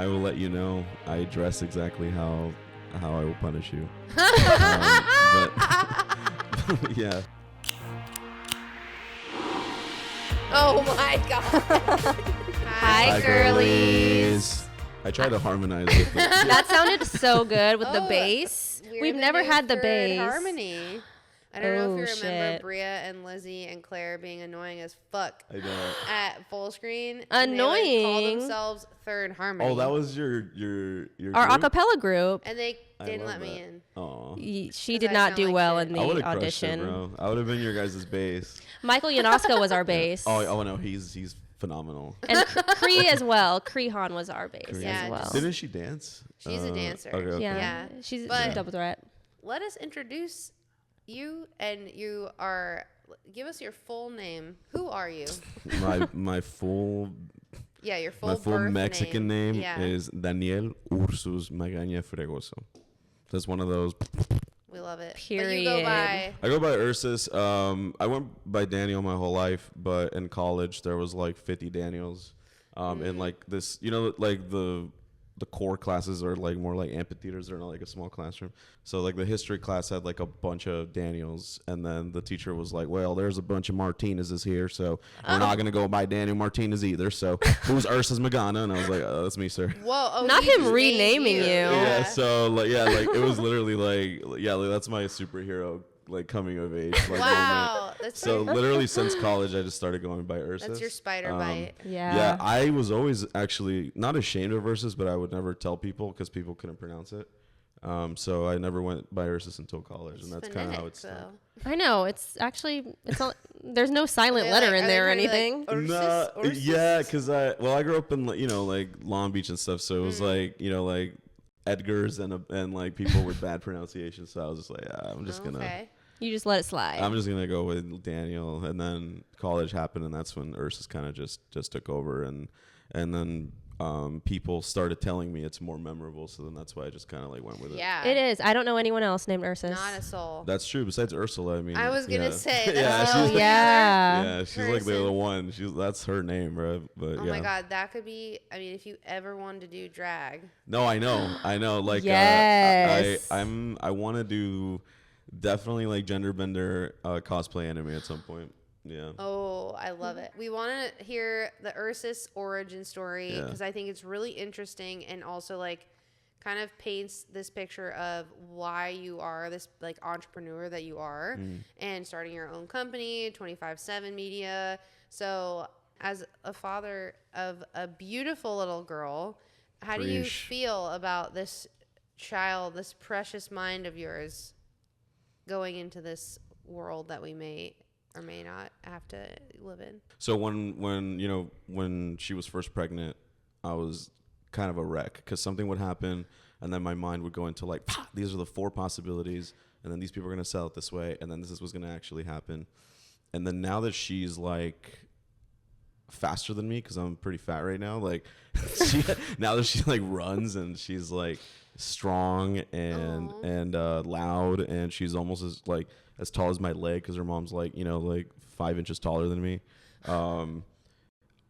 I will let you know. I dress exactly how I will punish you. But yeah. Oh my god. Hi, girlies. I tried to harmonize with it. That sounded so good with the bass. We've never had the bass. Harmony. I don't know if you remember Shit. Bria and Lizzie and Claire being annoying as fuck I don't. at full screen. Annoying. And they, call themselves Third Harmony. Oh, that was your Our group? acapella group. And they didn't love let me that. in. Oh. She 'Cause did I not sound do like well shit. in I would the have crushed it, audition. bro. I would have been your guys' bass. Michael Yanoska was our bass. Oh no, he's phenomenal. And Cree as well. Cree Han was our bass Yeah, as well. Didn't she dance? She's a dancer. Okay. Yeah. She's But- a double threat. Let us introduce you, and you are. Give us your full name. Who are you? My full Yeah, your full. my full birth Mexican name Yeah, is Daniel Ursus Magana Fregoso. That's one of those. we love it. But Period. you go by. I go by Ursus. I went by Daniel my whole life, but in college there was like 50 Daniels. And like this, like the core classes are like more like amphitheaters. They're not like a small classroom. So like the history class had like a bunch of Daniels, and then the teacher was like, well, there's a bunch of Martinez's here, so we're not going to go by Daniel Martinez either. So who's Ursus Magana? And I was like, oh, that's me, sir. Whoa! Oh, Not he him just named renaming you. Yeah, so like it was literally like that's my superhero like coming of age like moment. Wow, that's So literally since college I just started going by Ursus. that's your spider bite. Yeah, I was always actually not ashamed of Ursus, but I would never tell people because people couldn't pronounce it. So I never went by Ursus until college, and that's kind of how it's done. I know. It's not, there's no silent letter in there or anything. Yeah, because I grew up in like Long Beach and stuff, so it was like like Edgar's and like people with bad pronunciation. So I was just like, I'm just gonna. You just let it slide. I'm just gonna go with Daniel, and then college happened, and that's when Ursus kind of just took over, and then people started telling me it's more memorable, so then that's why I just kind of like went with it. Yeah, It is. I don't know anyone else named Ursus. not a soul. That's true. Besides Ursula, I mean, I was gonna say. yeah, That's she's yeah. she's like the one. That's her name, right? But Oh my god, that could be. I mean, if you ever wanted to do drag. No, I know. Like, Yes. I want to do definitely like gender bender cosplay anime at some point. Yeah. Oh, I love it. We want to hear the Ursus origin story because I think it's really interesting and also like kind of paints this picture of why you are this like entrepreneur that you are and starting your own company, 25/7 Media. So, as a father of a beautiful little girl, how do you feel about this child, this precious mind of yours going into this world that we may or may not have to live in? So when she was first pregnant, I was kind of a wreck because something would happen and then my mind would go into like, these are the 4 possibilities, and then these people are going to sell it this way, and then this is what's going to actually happen. And then now that she's like faster than me, because I'm pretty fat right now, like now that she like runs and she's like strong and loud, and she's almost as tall as my leg because her mom's like 5 inches taller than me.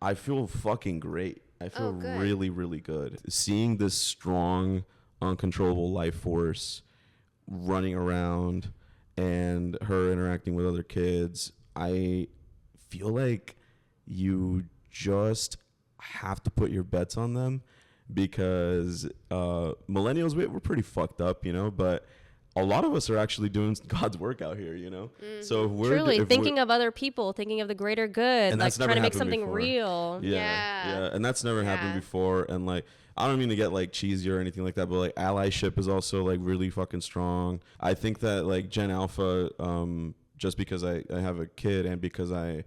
I feel fucking great. I feel really, really good. Seeing this strong, uncontrollable life force running around and her interacting with other kids, I feel like you just have to put your bets on them because millennials, we're pretty fucked up, but a lot of us are actually doing God's work out here, Mm-hmm. So if we're Truly thinking of other people, thinking of the greater good, And like that's never trying to make happened something before. real. Yeah, and that's never happened before. And like, I don't mean to get like cheesy or anything like that, but like allyship is also like really fucking strong. I think that like Gen Alpha, just because I have a kid and because a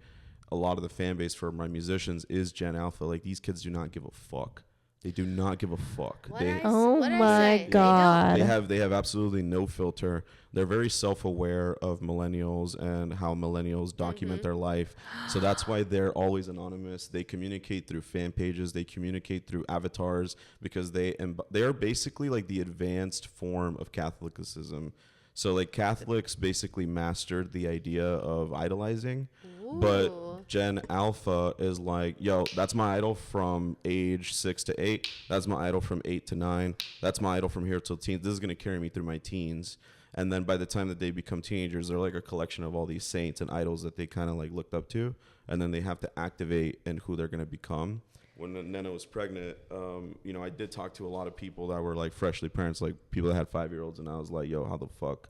lot of the fan base for my musicians is Gen Alpha. Like, these kids do not give a fuck. They do not give a fuck. Oh my God. They have absolutely no filter. They're very self-aware of millennials and how millennials document their life. So that's why they're always anonymous. They communicate through fan pages. They communicate through avatars because they are basically like the advanced form of Catholicism. So like Catholics basically mastered the idea of idolizing, but Gen Alpha is like, yo, that's my idol from age 6 to 8. That's my idol from 8 to 9. That's my idol from here till teens. This is going to carry me through my teens. And then by the time that they become teenagers, they're like a collection of all these saints and idols that they kind of like looked up to. And then they have to activate in who they're going to become. When Nana was pregnant, you know, I did talk to a lot of people that were like freshly parents, like people that had 5-year-olds. And I was like, yo, how the fuck,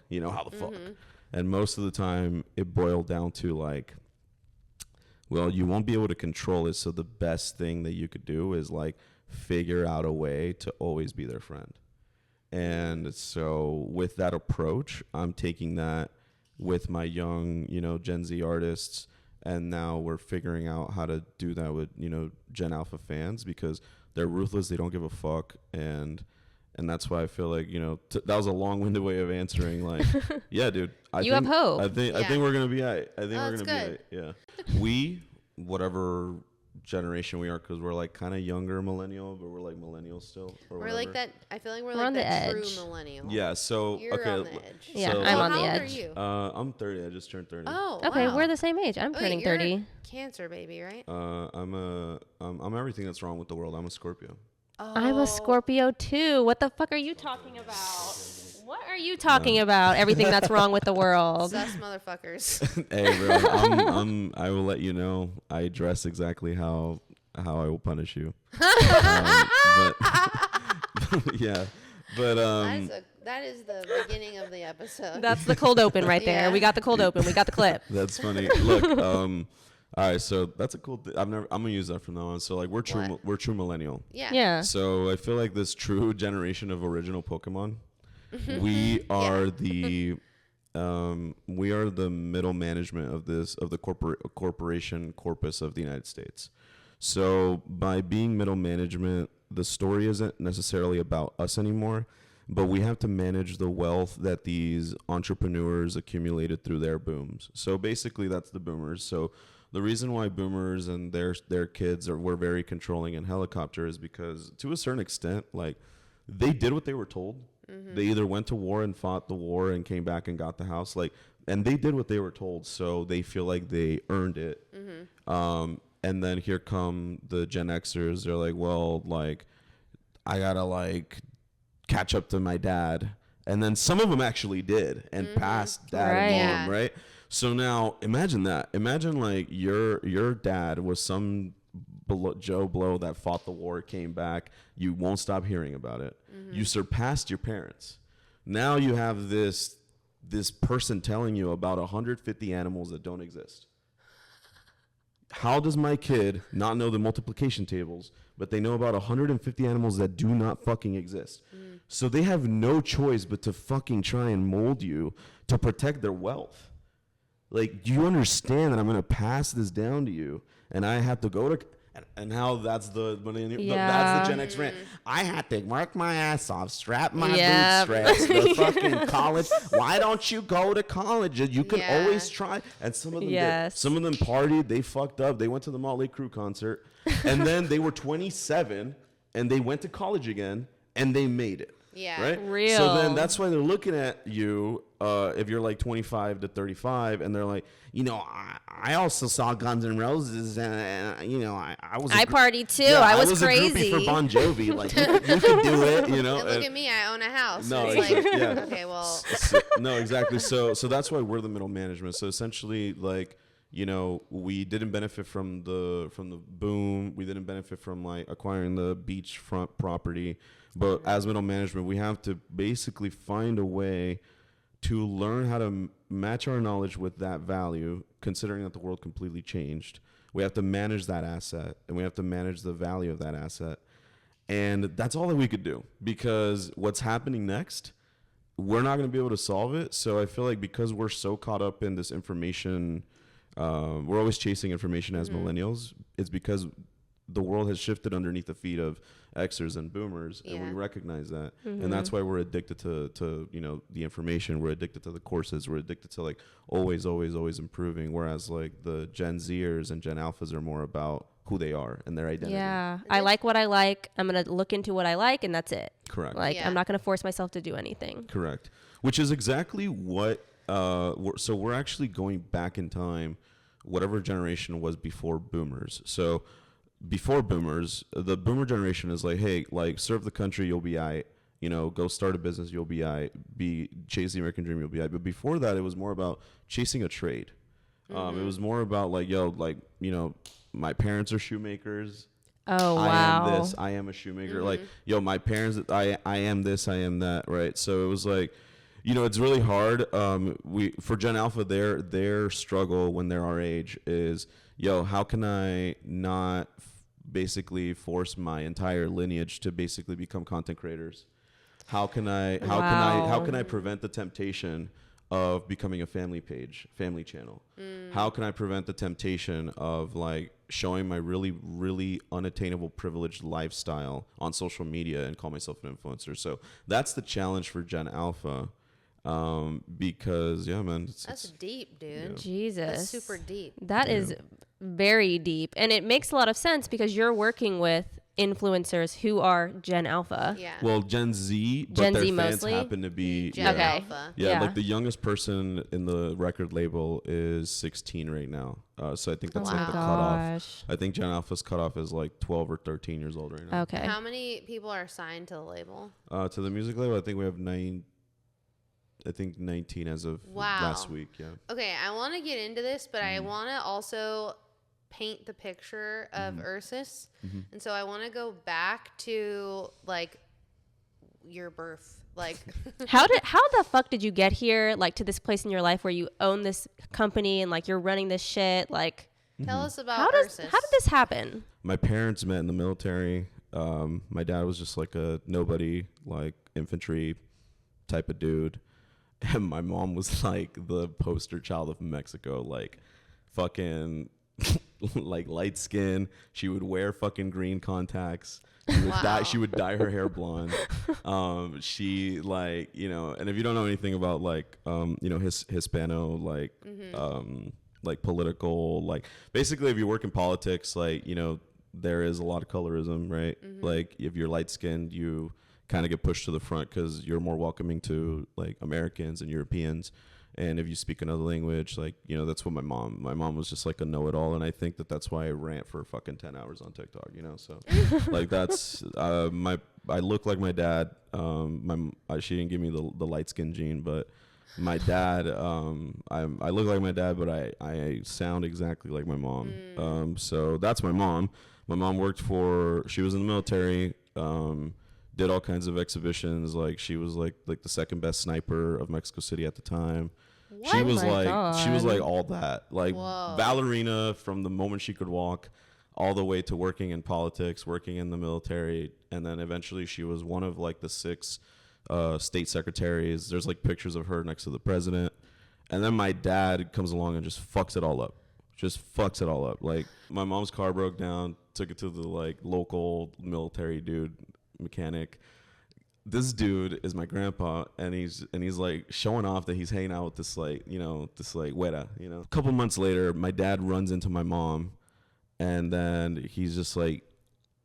you know, how the fuck. And most of the time it boiled down to like, well, you won't be able to control it. So the best thing that you could do is like figure out a way to always be their friend. And so with that approach, I'm taking that with my young, you know, Gen Z artists. And now we're figuring out how to do that with, you know, Gen Alpha fans because they're ruthless. They don't give a fuck. And that's why I feel like, you know, that was a long-winded way of answering. Like, yeah, dude. I think have hope. I think we're going to be all right. I think we're going to be all good. right. Yeah. We, whatever generation we are, because we're like kind of younger millennial, but we're like millennials still. Or we're whatever. like that. I feel like we're on like the that edge. true millennial. Yeah. So, You're okay. on the edge. Yeah, so, I'm on how the old edge. Are you? I'm 30. I just turned 30. Oh, Okay, wow. we're the same age. I'm Wait, turning you're 30. Cancer baby, right? I'm everything that's wrong with the world. I'm a Scorpio. Oh. I'm a Scorpio too. What the fuck are you talking about? What are you talking about? Everything that's wrong with the world. Sus motherfuckers. Hey, bro, I will let you know. I dress exactly how I will punish you. But yeah, but that is the beginning of the episode. That's the cold open right there. Yeah. We got the cold open. We got the clip. that's funny. Look, all right, so that's a cool. I'm gonna use that from now on. So like we're true millennial. Yeah. Yeah. So I feel like this true generation of original Pokemon. We are the middle management of the corporation corpus of the United States. So by being middle management, the story isn't necessarily about us anymore, but we have to manage the wealth that these entrepreneurs accumulated through their booms. So basically that's the boomers. So the reason why boomers and their kids were very controlling and helicopter is because to a certain extent, like they did what they were told. They either went to war and fought the war and came back and got the house, like, and they did what they were told, so they feel like they earned it. And then here come the Gen Xers. They're like, well, like, I gotta like catch up to my dad, and then some of them actually did and passed dad and mom, right? So now imagine that. Imagine like your dad was some Joe Blow that fought the war, came back. You won't stop hearing about it. You surpassed your parents. Now you have this person telling you about 150 animals that don't exist. How does my kid not know the multiplication tables, but they know about 150 animals that do not fucking exist? So they have no choice but to fucking try and mold you to protect their wealth. Like, do you understand that I'm going to pass this down to you and I have to go to... And how that's the Gen X rant. I had to work my ass off, strap my bootstraps, the fucking college. Why don't you go to college? You can always try. And some of them did. Some of them partied. They fucked up. They went to the Motley Crue concert. And then they were 27 and they went to college again and they made it. Yeah. Right? Real. So then that's why they're looking at you if you're like 25 to 35 and they're like, you know, I also saw Guns N' Roses and you know, I partied too. Yeah, I was crazy. crazy. A groupie for Bon Jovi. Like you could do it, you know. And look at me, I own a house. No, it's like, yeah. Okay, well. No, exactly. So that's why we're the middle management. So essentially, like, you know, we didn't benefit from the boom. We didn't benefit from like acquiring the beachfront property. But as middle management, we have to basically find a way to learn how to match our knowledge with that value, considering that the world completely changed. We have to manage that asset, and we have to manage the value of that asset. And that's all that we could do, because what's happening next, we're not going to be able to solve it. So I feel like because we're so caught up in this information, we're always chasing information as millennials. It's because the world has shifted underneath the feet of Xers and boomers, and we recognize that. And that's why we're addicted to you know, the information. We're addicted to the courses. We're addicted to like always improving, whereas like the Gen Zers and Gen Alphas are more about who they are and their identity. Yeah. I like what I like. I'm going to look into what I like, and that's it. Correct. Like, I'm not going to force myself to do anything. Correct. which is exactly what. So we're actually going back in time, whatever generation was before boomers. So before boomers, the boomer generation is like, hey, like serve the country, you'll be aight. You know, go start a business, you'll be aight. Chase the American dream, you'll be aight. But before that, it was more about chasing a trade. It was more about like, yo, like, you know, my parents are shoemakers. Oh, wow. I am this. I am a shoemaker. Like, yo, my parents. I am this. I am that. Right. So it was like, you know, it's really hard. For Gen Alpha, their struggle when they're our age is, yo, how can I not basically force my entire lineage to basically become content creators? How can I prevent the temptation of becoming a family channel? How can I prevent the temptation of like showing my really, really unattainable privileged lifestyle on social media and call myself an influencer? So that's the challenge for Gen Alpha. Because yeah, man, that's deep, dude. Yeah. Jesus, that's super deep. That is very deep, and it makes a lot of sense because you're working with influencers who are Gen Alpha. Yeah. Well, Gen Z, but Gen their Z fans mostly? happen to be Gen Okay. Alpha. Yeah, Yeah. like the youngest person in the record label is 16 right now. So I think that's like the cutoff. I think Gen Alpha's cutoff is like 12 or 13 years old right now. Okay. How many people are signed to the label? To the music label, I think we have 19 as of last week. Yeah. Okay, I want to get into this, but I want to also paint the picture of Ursus. And so I want to go back to like your birth. Like How the fuck did you get here, like to this place in your life where you own this company and like you're running this shit? Like, tell us about how Ursus. did this happen? My parents met in the military. My dad was just like a nobody, like infantry type of dude. And my mom was like the poster child of Mexico, like fucking like light skin. She would wear fucking green contacts. She would dye her hair blonde. She like, you know, and if you don't know anything about like, you know, Hispano, like, like political, like basically if you work in politics, like, you know, there is a lot of colorism, right? Like if you're light skinned, you kind of get pushed to the front because you're more welcoming to like Americans and Europeans. And if you speak another language, like, you know, that's what my mom was just like a know-it-all. And I think that's why I rant for fucking 10 hours on TikTok, you know? So like that's, I look like my dad. She didn't give me the light skin gene, but my dad, I look like my dad, but I sound exactly like my mom. So that's my mom. My mom she was in the military, did all kinds of exhibitions. Like she was like the second best sniper of Mexico City at the time. What? She was Oh my she was God. like all that, like Whoa. ballerina from the moment she could walk all the way to working in politics, working in the military. And then eventually she was one of like the 6 state secretaries. There's like pictures of her next to the president. And then my dad comes along and just fucks it all up. Like my mom's car broke down, took it to the like local military dude, mechanic. This dude is my grandpa, and he's like showing off that he's hanging out with this like, you know, this like güera, you know. A couple months later, my dad runs into my mom, and then he's just like,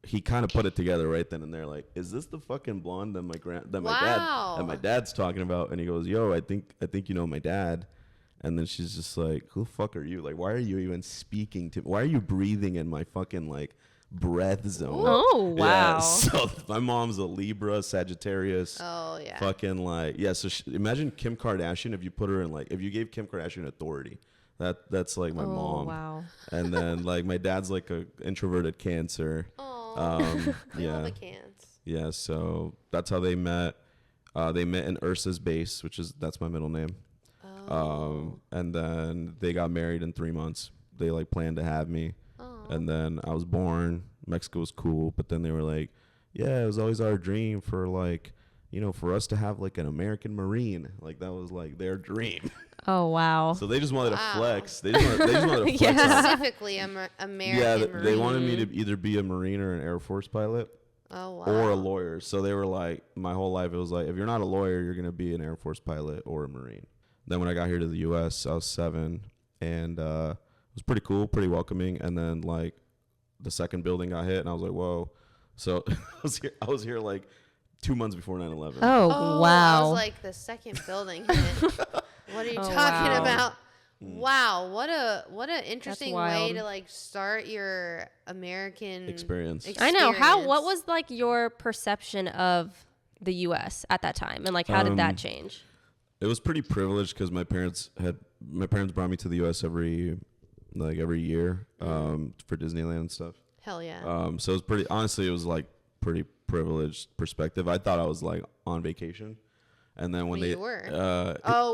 he kind of put it together right then and there, like, is this the fucking blonde that my dad's talking about? And he goes, yo, I think you know my dad. And then she's just like, who the fuck are you? Like, why are you even speaking to me? Why are you breathing in my fucking like breath zone? Oh, wow. Yeah, so my mom's a Libra, Sagittarius. Oh yeah. Fucking like, yeah. So imagine Kim Kardashian if you put her in like, if you gave Kim Kardashian authority. That's like my mom. Wow. And then like my dad's like a introverted Cancer. Oh. Yeah. The cans. Yeah. So that's how they met. They met in Ursa's base, that's my middle name. And then they got married in 3 months. They like planned to have me. And then I was born. Mexico was cool, but then they were like, yeah, it was always our dream for like, you know, for us to have like an American Marine. Like that was like their dream. Oh, wow. So they just wanted to flex. They just wanted to flex. Yeah. Specifically, American Yeah, Marine. they wanted me to either be a Marine or an Air Force pilot. Oh wow. Or a lawyer. So they were like, my whole life it was like, if you're not a lawyer, you're gonna be an Air Force pilot or a Marine. Then when I got here to the U.S., I was 7, and it was pretty cool, pretty welcoming. And then like the second building got hit, and I was like, whoa. So I was here like 2 months before 9/11. Oh, wow. I was like, the second building hit. What are you talking wow. about? Wow, what a interesting way wild. to like start your American Experience. I know. What was like your perception of the U.S. at that time, and like how did that change? It was pretty privileged because my parents brought me to the U.S. every year for Disneyland and stuff. Hell yeah. So it was pretty. Honestly, it was like pretty privileged perspective. I thought I was like on vacation, and then when you were.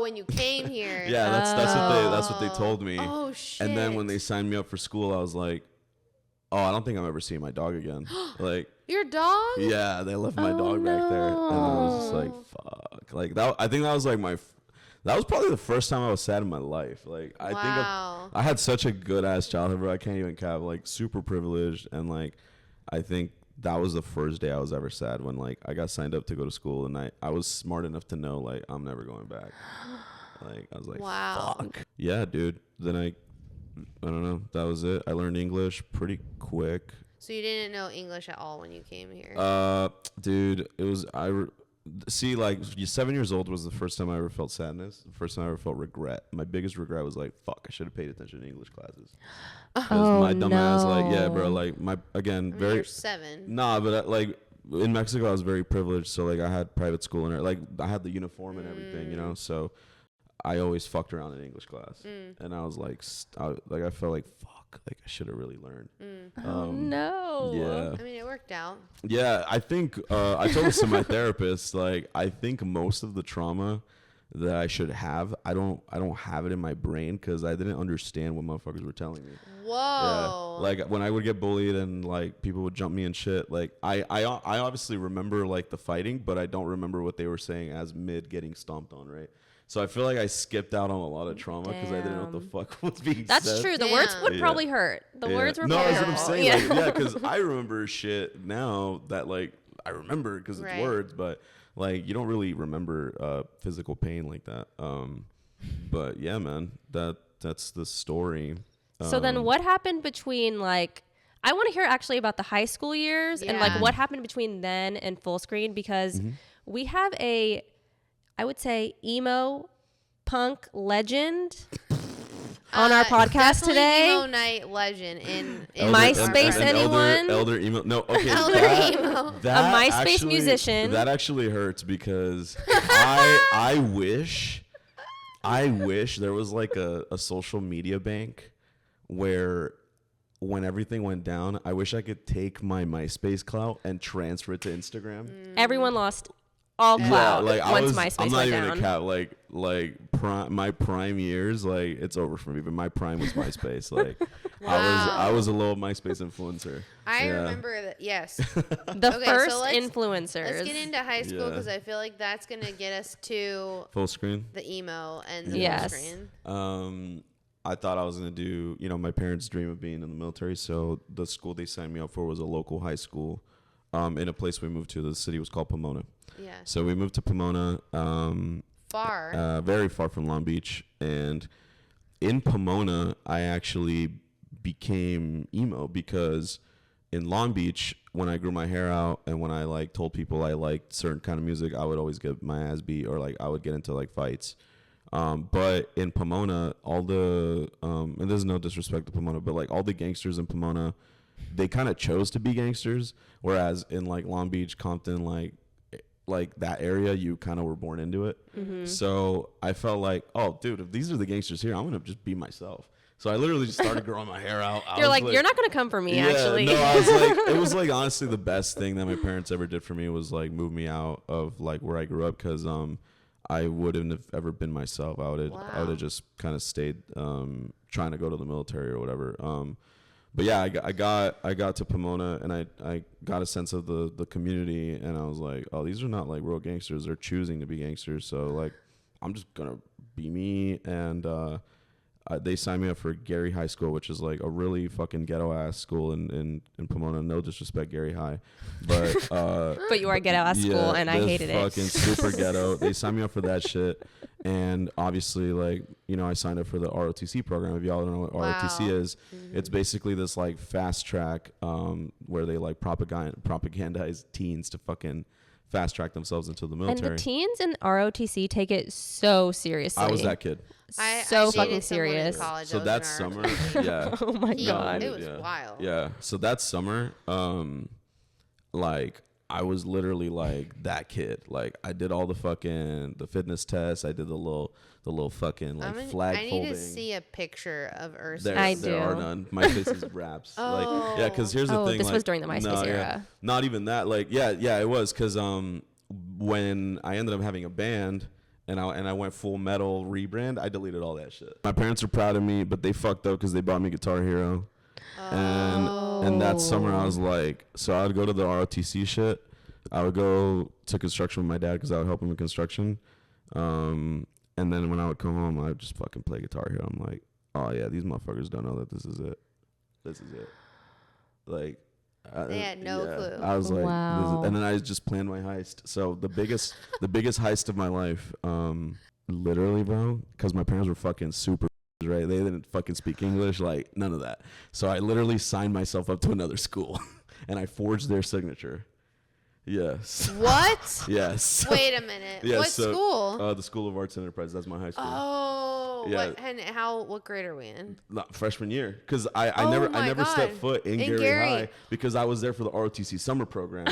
When you came here. Yeah, that's what they told me. Oh shit. And then when they signed me up for school, I was like, oh, I don't think I'm ever seeing my dog again. Like. Your dog? Yeah, they left my dog back there, and I was just like, "Fuck!" Like that. I think that was like that was probably the first time I was sad in my life. Like I think I had such a good ass childhood, bro. I can't even cap. Like super privileged, and like I think that was the first day I was ever sad when like I got signed up to go to school, and I was smart enough to know like I'm never going back. Like I was like, wow. Fuck. Yeah, dude. Then I don't know. That was it. I learned English pretty quick. So you didn't know English at all when you came here? Dude, it was see, like 7 years old was the first time I ever felt sadness. The first time I ever felt regret. My biggest regret was like, fuck, I should have paid attention to English classes. Oh, my dumb ass, like, yeah, no. bro, like very. You're 7. Nah, but like in Mexico, I was very privileged. So like I had private school and like I had the uniform and everything, you know. So I always fucked around in English class, and I was like, I felt like fuck. Like I should have really learned. Oh no. Yeah. I mean, it worked out. Yeah, I think I told this to my therapist. Like, I think most of the trauma that I should have, I don't have it in my brain because I didn't understand what motherfuckers were telling me. Whoa. Yeah. Like when I would get bullied and like people would jump me and shit. Like I obviously remember like the fighting, but I don't remember what they were saying as mid getting stomped on. Right. So I feel like I skipped out on a lot of trauma because I didn't know what the fuck was being said. That's true. The words would probably hurt. The words were probably hurtful. No, that's what I'm saying. Like, because I remember shit now that like I remember because it's words, but like you don't really remember physical pain like that. But yeah, man, that's the story. So then what happened between like, I want to hear actually about the high school years and like what happened between then and full screen, because we have I would say emo punk legend on our podcast today. Emo night legend in MySpace. Anyone? Elder emo. No, okay. Emo. A MySpace musician. That actually hurts because I wish there was like a social media bank where when everything went down, I wish I could take my MySpace clout and transfer it to Instagram. Everyone lost all clout once MySpace I'm not went even down. a cat. My prime years, like it's over for me. But my prime was MySpace. Like I was a little MySpace influencer. I remember that. Yes. The first influencers. Let's get into high school because I feel like that's gonna get us to full screen, the emo and the full screen. I thought I was going to do, my parents' dream of being in the military. So the school they signed me up for was a local high school in a place we moved to. The city was called Pomona. Yeah. So we moved to Pomona. Far. Very far from Long Beach. And in Pomona, I actually became emo because in Long Beach, when I grew my hair out and when I told people I liked certain kind of music, I would always get my ass beat or I would get into fights. But in Pomona, all the and there's no disrespect to Pomona, but all the gangsters in Pomona, they kind of chose to be gangsters, whereas in Long Beach, Compton, like that area, you kind of were born into it. Mm-hmm. So I felt like, oh, dude, if these are the gangsters here, I'm gonna just be myself. So I literally just started growing my hair out. You're you're not gonna come for me, actually. No, I was it was honestly the best thing that my parents ever did for me was move me out of where I grew up, because I wouldn't have ever been myself. I would have just kind of stayed trying to go to the military or whatever. But yeah, I got to Pomona and I got a sense of the community, and I was like, oh, these are not real gangsters. They're choosing to be gangsters. So I'm just gonna be me. And they signed me up for Gary High School, which is a really fucking ghetto ass school in Pomona. No disrespect, Gary High, but but you are ghetto ass school, and I hated it. Fucking super ghetto. They signed me up for that shit, and obviously I signed up for the ROTC program. If y'all don't know what ROTC is, it's basically this fast track where they propagandize teens to fucking fast track themselves into the military. And the teens in ROTC take it so seriously. I was that kid. I so dated fucking someone in serious. college So that that was in summer, ROTC. yeah. Oh my god. It was wild. Yeah. So that summer, like I was literally like that kid. Like I did all the fitness tests. I did the little fucking like flag I folding. need to see a picture of Ursus. There are none. My face is wraps. Like yeah, because here's the thing. This like, was during the MySpace era. Yeah, not even that. Like yeah, it was because when I ended up having a band. And I went full metal rebrand. I deleted all that shit. My parents are proud of me, but they fucked up because they bought me Guitar Hero. And that summer I was like, so I would go to the ROTC shit. I would go to construction with my dad because I would help him in construction. And then when I would come home, I would just fucking play Guitar Hero. I'm like, oh yeah, these motherfuckers don't know that this is it. This is it. Like. They had no clue. I was like, wow. And then I just planned my heist. So the biggest heist of my life, literally, bro, because my parents were fucking super, right? They didn't fucking speak English, like none of that. So I literally signed myself up to another school, and I forged their signature. Yes. What? Yes. Wait a minute. Yeah, What so, school? The School of Arts and Enterprise. That's my high school. Oh. Yeah. What grade are we in? Freshman year, because I never God. stepped foot in Gary High because I was there for the ROTC summer program.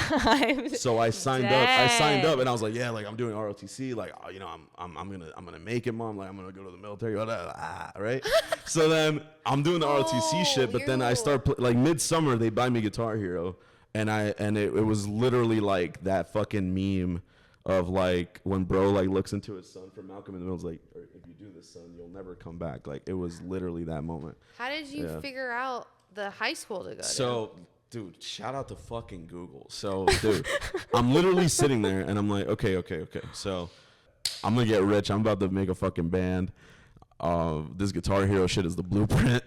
So I signed up, and I was like, yeah, like I'm doing ROTC, like you know, I'm gonna make it, mom, like I'm gonna go to the military, right? So then I'm doing the ROTC shit, but then I start like midsummer they buy me Guitar Hero, and it was literally like that fucking meme of like when bro like looks into his son from Malcolm in the Middle, like, if you do this, son, you'll never come back. Like it was literally that moment. How did you figure out the high school to go to? So, dude, shout out to fucking Google. So, dude, I'm literally sitting there and I'm like, okay. So, I'm gonna get rich. I'm about to make a fucking band. This Guitar Hero shit is the blueprint.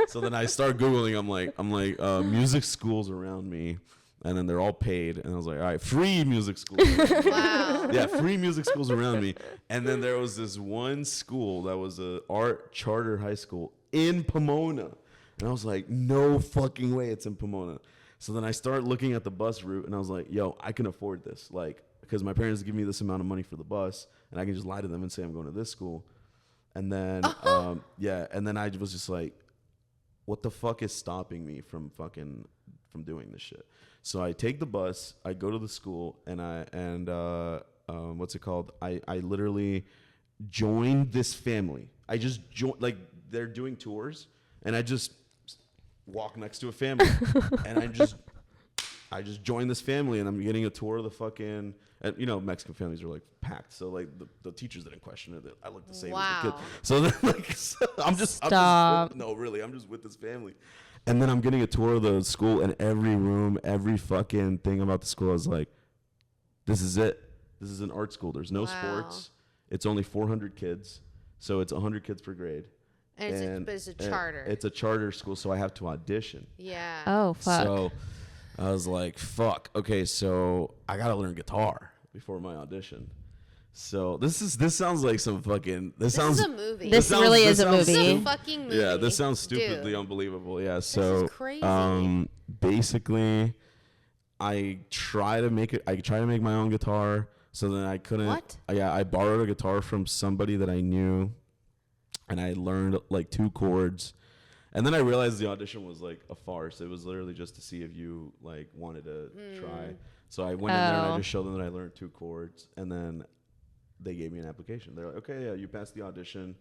So then I start Googling. I'm like, music schools around me. And then they're all paid. And I was like, all right, free music schools. Wow. Yeah, free music schools around me. And then there was this one school that was a art charter high school in Pomona. And I was like, no fucking way it's in Pomona. So then I start looking at the bus route. And I was like, yo, I can afford this. Like, because my parents give me this amount of money for the bus. And I can just lie to them and say I'm going to this school. And then, and then I was just like, what the fuck is stopping me from doing this shit? So I take the bus, I go to the school, and what's it called? I literally joined this family. I just joined, like they're doing tours, and I just walk next to a family, and I just joined this family, and I'm getting a tour of the fucking, and, you know, Mexican families are like packed, so like the teachers didn't question it. I look the same as the kid. So then like I'm just with this family. And then I'm getting a tour of the school, and every room, every fucking thing about the school is like, this is it. This is an art school. There's no sports. It's only 400 kids. So it's 100 kids per grade. And it's a charter. It's a charter school, so I have to audition. Yeah. Oh, fuck. So I was like, fuck. Okay, so I got to learn guitar before my audition. So this sounds like some fucking. This sounds is a movie. This really is a movie. This is a fucking movie. Yeah, this sounds stupidly unbelievable. Yeah, so this is crazy. Basically, I try to make my own guitar. So then I couldn't. What? Yeah, I borrowed a guitar from somebody that I knew, and I learned like 2 chords. And then I realized the audition was like a farce. It was literally just to see if you like wanted to try. So I went in there and I just showed them that I learned 2 chords, and then they gave me an application. They're like, okay, yeah, you passed the audition.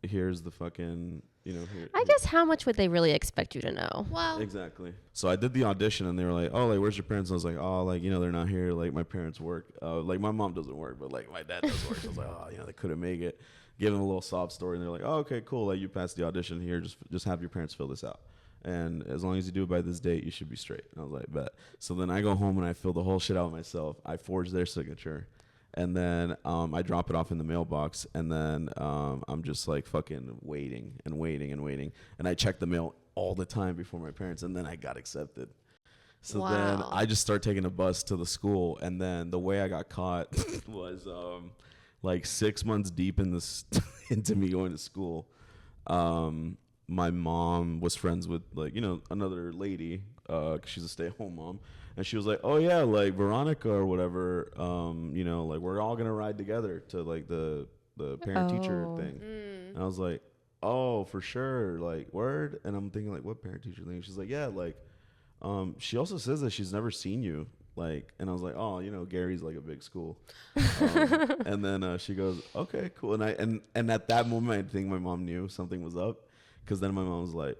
Here's the fucking, you know. I guess how much would they really expect you to know? Well, exactly. So I did the audition, and they were like, oh, like, where's your parents? And I was like, oh, like, you know, they're not here. Like, my parents work. Like, my mom doesn't work, but like, my dad does work. So I was like, oh, you know, they couldn't make it. Gave them a little sob story, and they're like, oh, okay, cool. Like, you passed the audition here. Just have your parents fill this out. And as long as you do it by this date, you should be straight. And I was like, bet. So then I go home and I fill the whole shit out myself. I forge their signature. And then I drop it off in the mailbox. And then I'm just like fucking waiting. And I check the mail all the time before my parents. And then I got accepted. So then I just start taking a bus to the school. And then the way I got caught was like 6 months deep in this into me going to school. My mom was friends with, like, you know, another lady, 'cause she's a stay-at-home mom, And she was like, oh yeah, like Veronica or whatever, you know, like we're all gonna ride together to like the parent teacher thing. And I was like, oh, for sure, like word. And I'm thinking like, what parent teacher thing? She's like, yeah, like she also says that she's never seen you. Like, and I was like, oh, you know, Gary's like a big school. And then she goes, okay, cool. And at that moment, I think my mom knew something was up, because then my mom was like,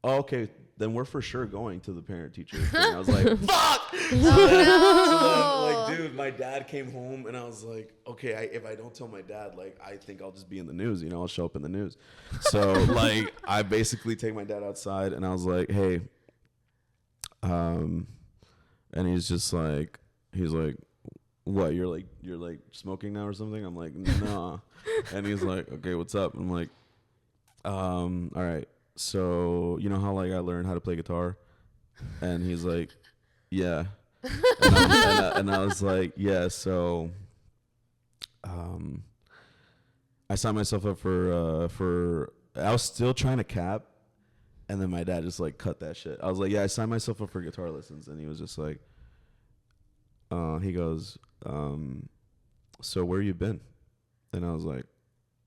oh, okay, then we're for sure going to the parent teacher thing. I was like, fuck! So then, like, dude, my dad came home, and I was like, okay, if I don't tell my dad, like, I think I'll just be in the news, you know, I'll show up in the news. So, like, I basically take my dad outside, and I was like, hey, and he's just like, what, you're like smoking now or something? I'm like, nah. And he's like, okay, what's up? I'm like, all right, so you know how like I learned how to play guitar? And he's like, yeah. And I was like, yeah, so I signed myself up for I was still trying to cap, and then my dad just like cut that shit. I was like, yeah, I signed myself up for guitar lessons, and he was just like, he goes, so where you been? And I was like,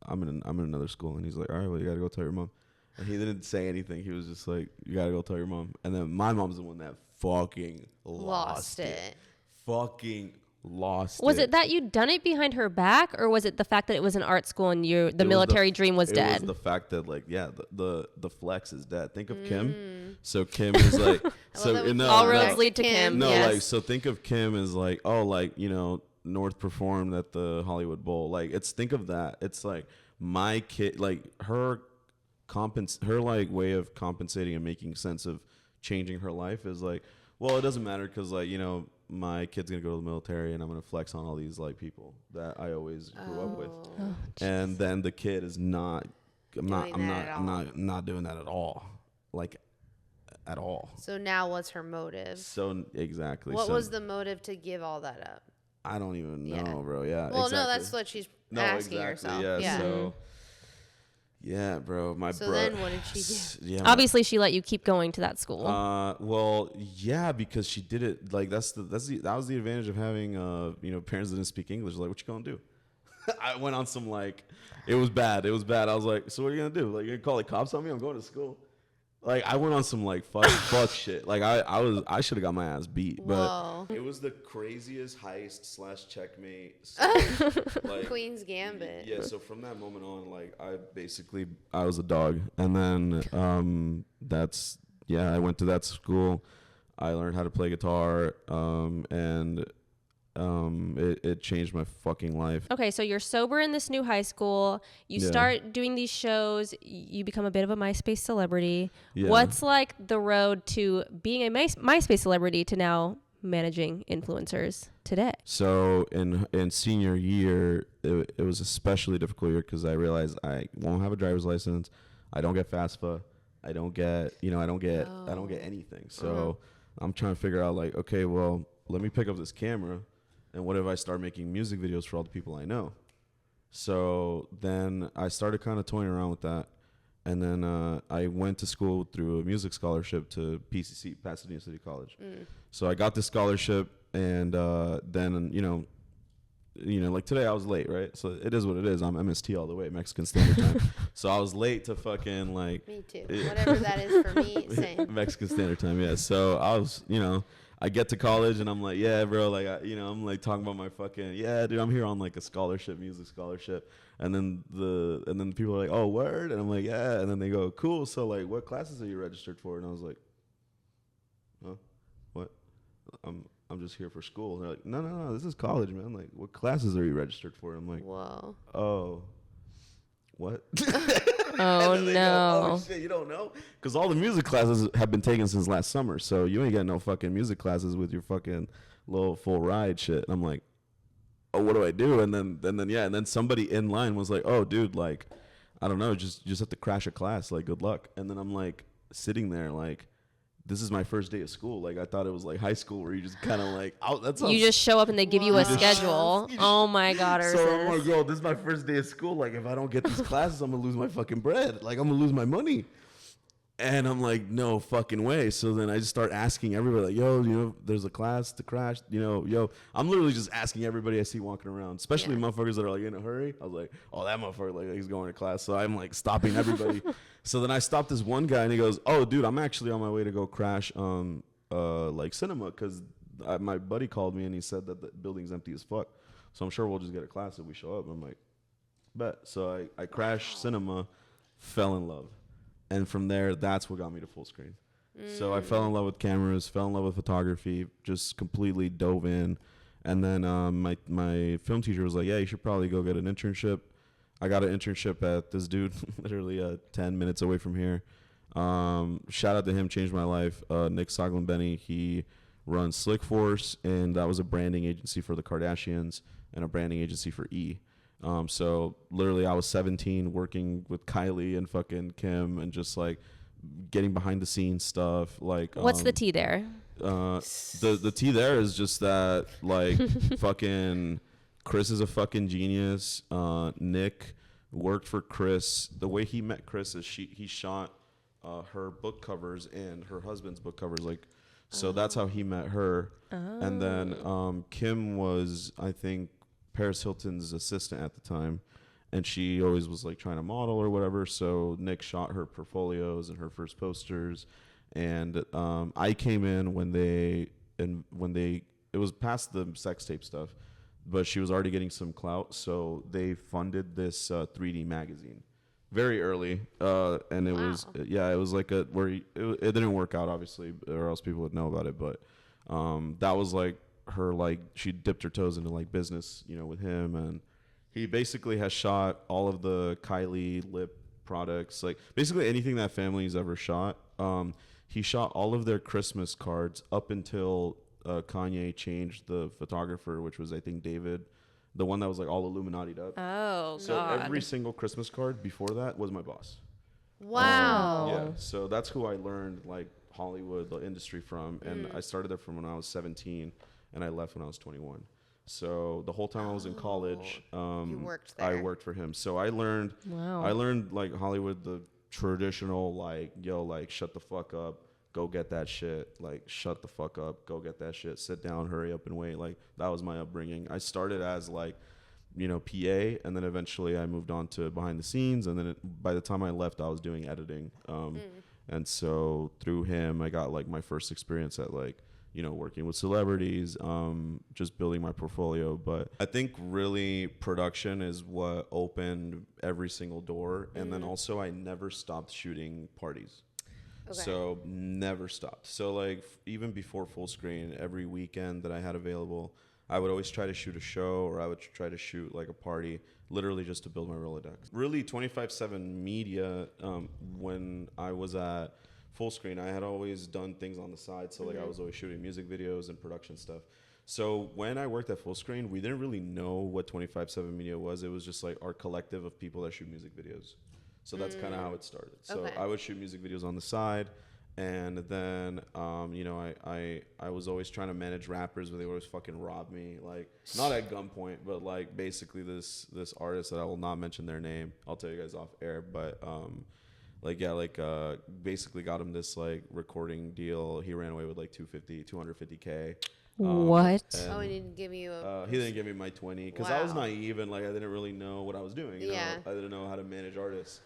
I'm in another school. And he's like, all right, well, you gotta go tell your mom. And he didn't say anything. He was just like, you gotta go tell your mom. And then my mom's the one that fucking lost it. Fucking lost it. Was it that you'd done it behind her back, or was it the fact that it was an art school and the military dream was dead? It was the fact that like, yeah, the flex is dead. Think of Kim. So Kim is like, all roads lead to Kim. No, yes. like, so think of Kim as like, oh, like, you know, North performed at the Hollywood Bowl. Like, think of that. It's like my kid, like her like way of compensating and making sense of changing her life is like, well, it doesn't matter because like, you know, my kid's gonna go to the military and I'm gonna flex on all these like people that I always grew up with. Oh, and then the kid is not doing that at all. Like at all. So now what's her motive? So exactly. What was the motive to give all that up? I don't even know, bro. Yeah. Well, exactly. no, that's what she's asking herself. Yeah. So yeah, bro. So then what did she do? Yeah. Obviously, she let you keep going to that school. Well, yeah, because she did it. Like that was the advantage of having you know, parents that didn't speak English. Like, what you gonna do? I went on some like, it was bad. I was like, so what are you gonna do? Like, you gonna call the cops on me? I'm going to school. Like, I went on some like fuck shit. Like I should have got my ass beat, but it was the craziest heist / checkmate. Like, Queen's Gambit. Yeah. So from that moment on, like I was a dog, and then I went to that school. I learned how to play guitar, and it changed my fucking life. Okay, so you're sober in this new high school. You start doing these shows. You become a bit of a MySpace celebrity. Yeah. What's like the road to being a MySpace celebrity to now managing influencers today? So in senior year, it was especially difficult year because I realized I won't have a driver's license. I don't get FAFSA. I don't get anything. So I'm trying to figure out like, okay, well, let me pick up this camera. And what if I start making music videos for all the people I know? So then I started kind of toying around with that. And then I went to school through a music scholarship to PCC, Pasadena City College. So I got this scholarship, and then, you know, like today I was late, right? So it is what it is. I'm MST all the way, Mexican Standard Time. So I was late to fucking like... Me too. Whatever that is for me, same. Mexican Standard Time, yeah. So I was, you know... I get to college and I'm like, yeah, bro, like, I'm like talking about my fucking, yeah, dude, I'm here on like a scholarship, music scholarship. And then people are like, oh, word? And I'm like, yeah. And then they go, cool. So like, what classes are you registered for? And I was like, huh? What? I'm just here for school. And they're like, no, this is college, man. Like, what classes are you registered for? And I'm like, whoa. Oh, what? Oh, no. Go, oh, shit, you don't know? Because all the music classes have been taken since last summer, so you ain't got no fucking music classes with your fucking little full ride shit. And I'm like, oh, what do I do? And then somebody in line was like, oh, dude, like, I don't know, just have to crash a class, like, good luck. And then I'm like sitting there like, this is my first day of school. Like, I thought it was like high school where you just kind of like, oh, that's you just show up and they give you a schedule. Oh my God, Ursus. So I'm like, girl, this is my first day of school. Like, if I don't get these classes, I'm gonna lose my fucking bread. Like, I'm gonna lose my money. And I'm like, no fucking way. So then I just start asking everybody, like, yo, you know, there's a class to crash, you know, yo. I'm literally just asking everybody I see walking around, especially motherfuckers that are like in a hurry. I was like, oh, that motherfucker, like, he's going to class. So I'm like stopping everybody. So then I stopped this one guy and he goes, oh, dude, I'm actually on my way to go crash like cinema, because my buddy called me and he said that the building's empty as fuck. So I'm sure we'll just get a class if we show up. I'm like, bet. So I crashed cinema, fell in love. And from there, that's what got me to full screen. So I fell in love with cameras, fell in love with photography, just completely dove in. And then my film teacher was like, yeah, you should probably go get an internship. I got an internship at this dude, literally 10 minutes away from here. Shout out to him, changed my life. Nick Soglin-Benny, he runs Slick Force, and that was a branding agency for the Kardashians and a branding agency for E! So literally I was 17 working with Kylie and fucking Kim and just like getting behind the scenes stuff. Like, what's the tea there? The tea there is just that, like, fucking Chris is a fucking genius. Nick worked for Chris. The way he met Chris is he shot her book covers and her husband's book covers, like, so that's how he met her. And then Kim was, I think, Paris Hilton's assistant at the time, and she always was like trying to model or whatever. So Nick shot her portfolios and her first posters, and I came in when it was past the sex tape stuff, but she was already getting some clout, so they funded this 3D magazine very early, and it was like it didn't work out, obviously, or else people would know about it, but that was like her, like, she dipped her toes into like business, you know, with him, and he basically has shot all of the Kylie lip products, like basically anything that family's ever shot. He shot all of their Christmas cards up until Kanye changed the photographer, which was, I think, David, the one that was like all Illuminati'd up. Oh, so God. Every single Christmas card before that was my boss. Wow. Yeah, so that's who I learned like Hollywood, the industry from, and I started there from when I was 17. And I left when I was 21. So the whole time I was in college, you worked there. I worked for him. So I learned, like Hollywood, the traditional, like, yo, like, shut the fuck up, go get that shit. Like, shut the fuck up, go get that shit. Sit down, hurry up and wait. Like, that was my upbringing. I started as like, you know, PA, and then eventually I moved on to behind the scenes. And then by the time I left, I was doing editing. And so through him, I got like my first experience at like, you know, working with celebrities, just building my portfolio. But I think really production is what opened every single door. And then also I never stopped shooting parties. Okay. So never stopped. So like even before full screen, every weekend that I had available, I would always try to shoot a show, or I would try to shoot like a party, literally just to build my Rolodex. Really 24/7 media, when I was at full screen, I had always done things on the side. So like I was always shooting music videos and production stuff. So when I worked at full screen, we didn't really know what 24/7 media was. It was just like our collective of people that shoot music videos. So that's kind of how it started. So I would shoot music videos on the side. And then, you know, I was always trying to manage rappers, but they would always fucking rob me. Like, not at gunpoint, but like basically this artist that I will not mention their name. I'll tell you guys off air, but basically got him this like recording deal. He ran away with like 250K. What? He didn't give you he didn't give me my 20 because I was naive and like I didn't really know what I was doing. You know? I didn't know how to manage artists.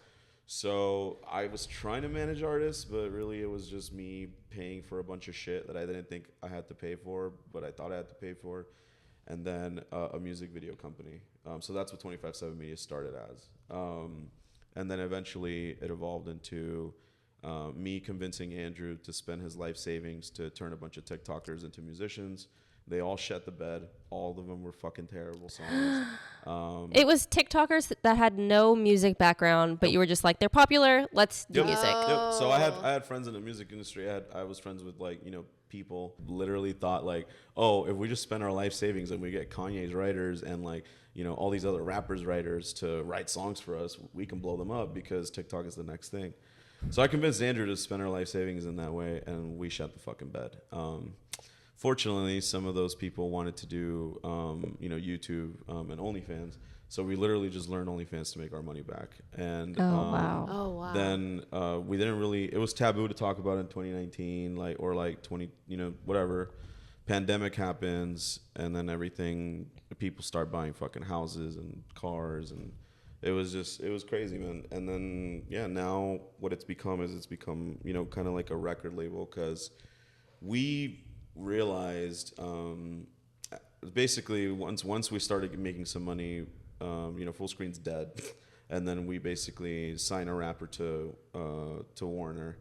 So I was trying to manage artists, but really it was just me paying for a bunch of shit that I didn't think I had to pay for, but I thought I had to pay for. And then a music video company. So that's what 24/7 Media started as. And then eventually it evolved into me convincing Andrew to spend his life savings to turn a bunch of TikTokers into musicians. They all shit the bed. All of them were fucking terrible songs. It was TikTokers that had no music background, but you were just like, they're popular, let's do music. Yep. So I had friends in the music industry. I was friends with like, you know, people literally thought like, oh, if we just spend our life savings and we get Kanye's writers and like, you know, all these other rappers writers to write songs for us, we can blow them up because TikTok is the next thing. So I convinced Andrew to spend our life savings in that way, and we shut the fucking bed. fortunately, some of those people wanted to do, YouTube and OnlyFans. So we literally just learned OnlyFans to make our money back. And wow. then we didn't really, it was taboo to talk about in 2019, or 20, whatever. Pandemic happens, and then people start buying fucking houses and cars, and it was crazy, man. And then, now what it's become, kind of like a record label, because we realized, basically once we started making some money, Full Screen's dead, and then we basically sign a rapper to Warner,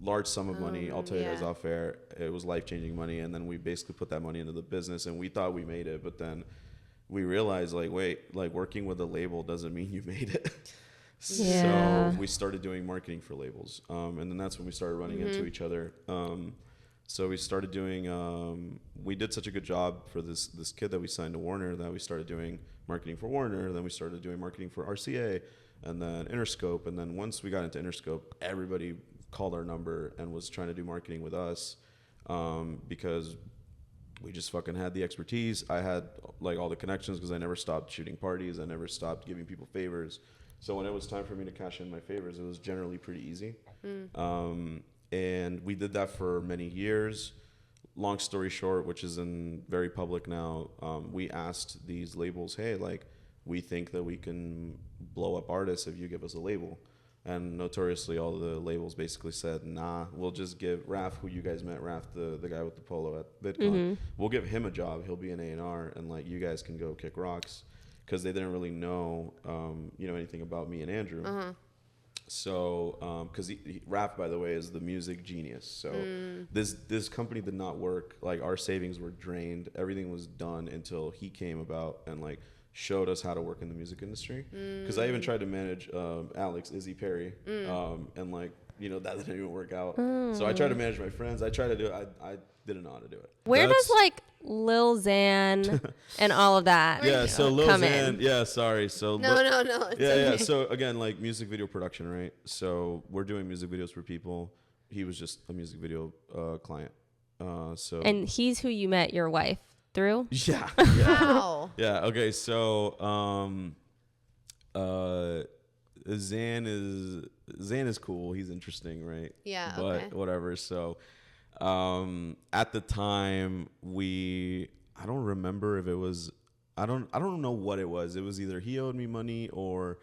large sum of money. I'll tell you guys off air, it was life-changing money, and then we basically put that money into the business, and we thought we made it, but then we realized, working with a label doesn't mean you made it. So we started doing marketing for labels, and then that's when we started running into each other. So we started doing, we did such a good job for this kid that we signed to Warner that we started doing marketing for Warner. Then we started doing marketing for RCA, and then Interscope. And then once we got into Interscope, everybody called our number and was trying to do marketing with us, because we just fucking had the expertise. I had all the connections because I never stopped shooting parties. I never stopped giving people favors. So when it was time for me to cash in my favors, it was generally pretty easy. And we did that for many years. Long story short, which is very public now, we asked these labels, hey, we think that we can blow up artists if you give us a label. And notoriously, all the labels basically said, nah, we'll just give Raph, who you guys met, Raph, the guy with the polo at VidCon, we'll give him a job. He'll be an A&R, and you guys can go kick rocks, because they didn't really know, anything about me and Andrew. So, because Raph, by the way, is the music genius. So this company did not work. Our savings were drained. Everything was done until he came about and showed us how to work in the music industry. Because I even tried to manage Alex, Izzy Perry, and that didn't even work out. So I tried to manage my friends. I tried to do it. I didn't know how to do it. Where does Lil Xan and all of that so Lil come Xan, in? yeah, sorry. So no. It's okay. So again, music video production, right? So we're doing music videos for people. He was just a music video client. And he's who you met your wife through? Yeah. Wow. Yeah. Okay. So Xan is cool. He's interesting, right? Yeah. But okay. whatever. So at the time I don't remember if it was, I don't know what it was. It was either he owed me money or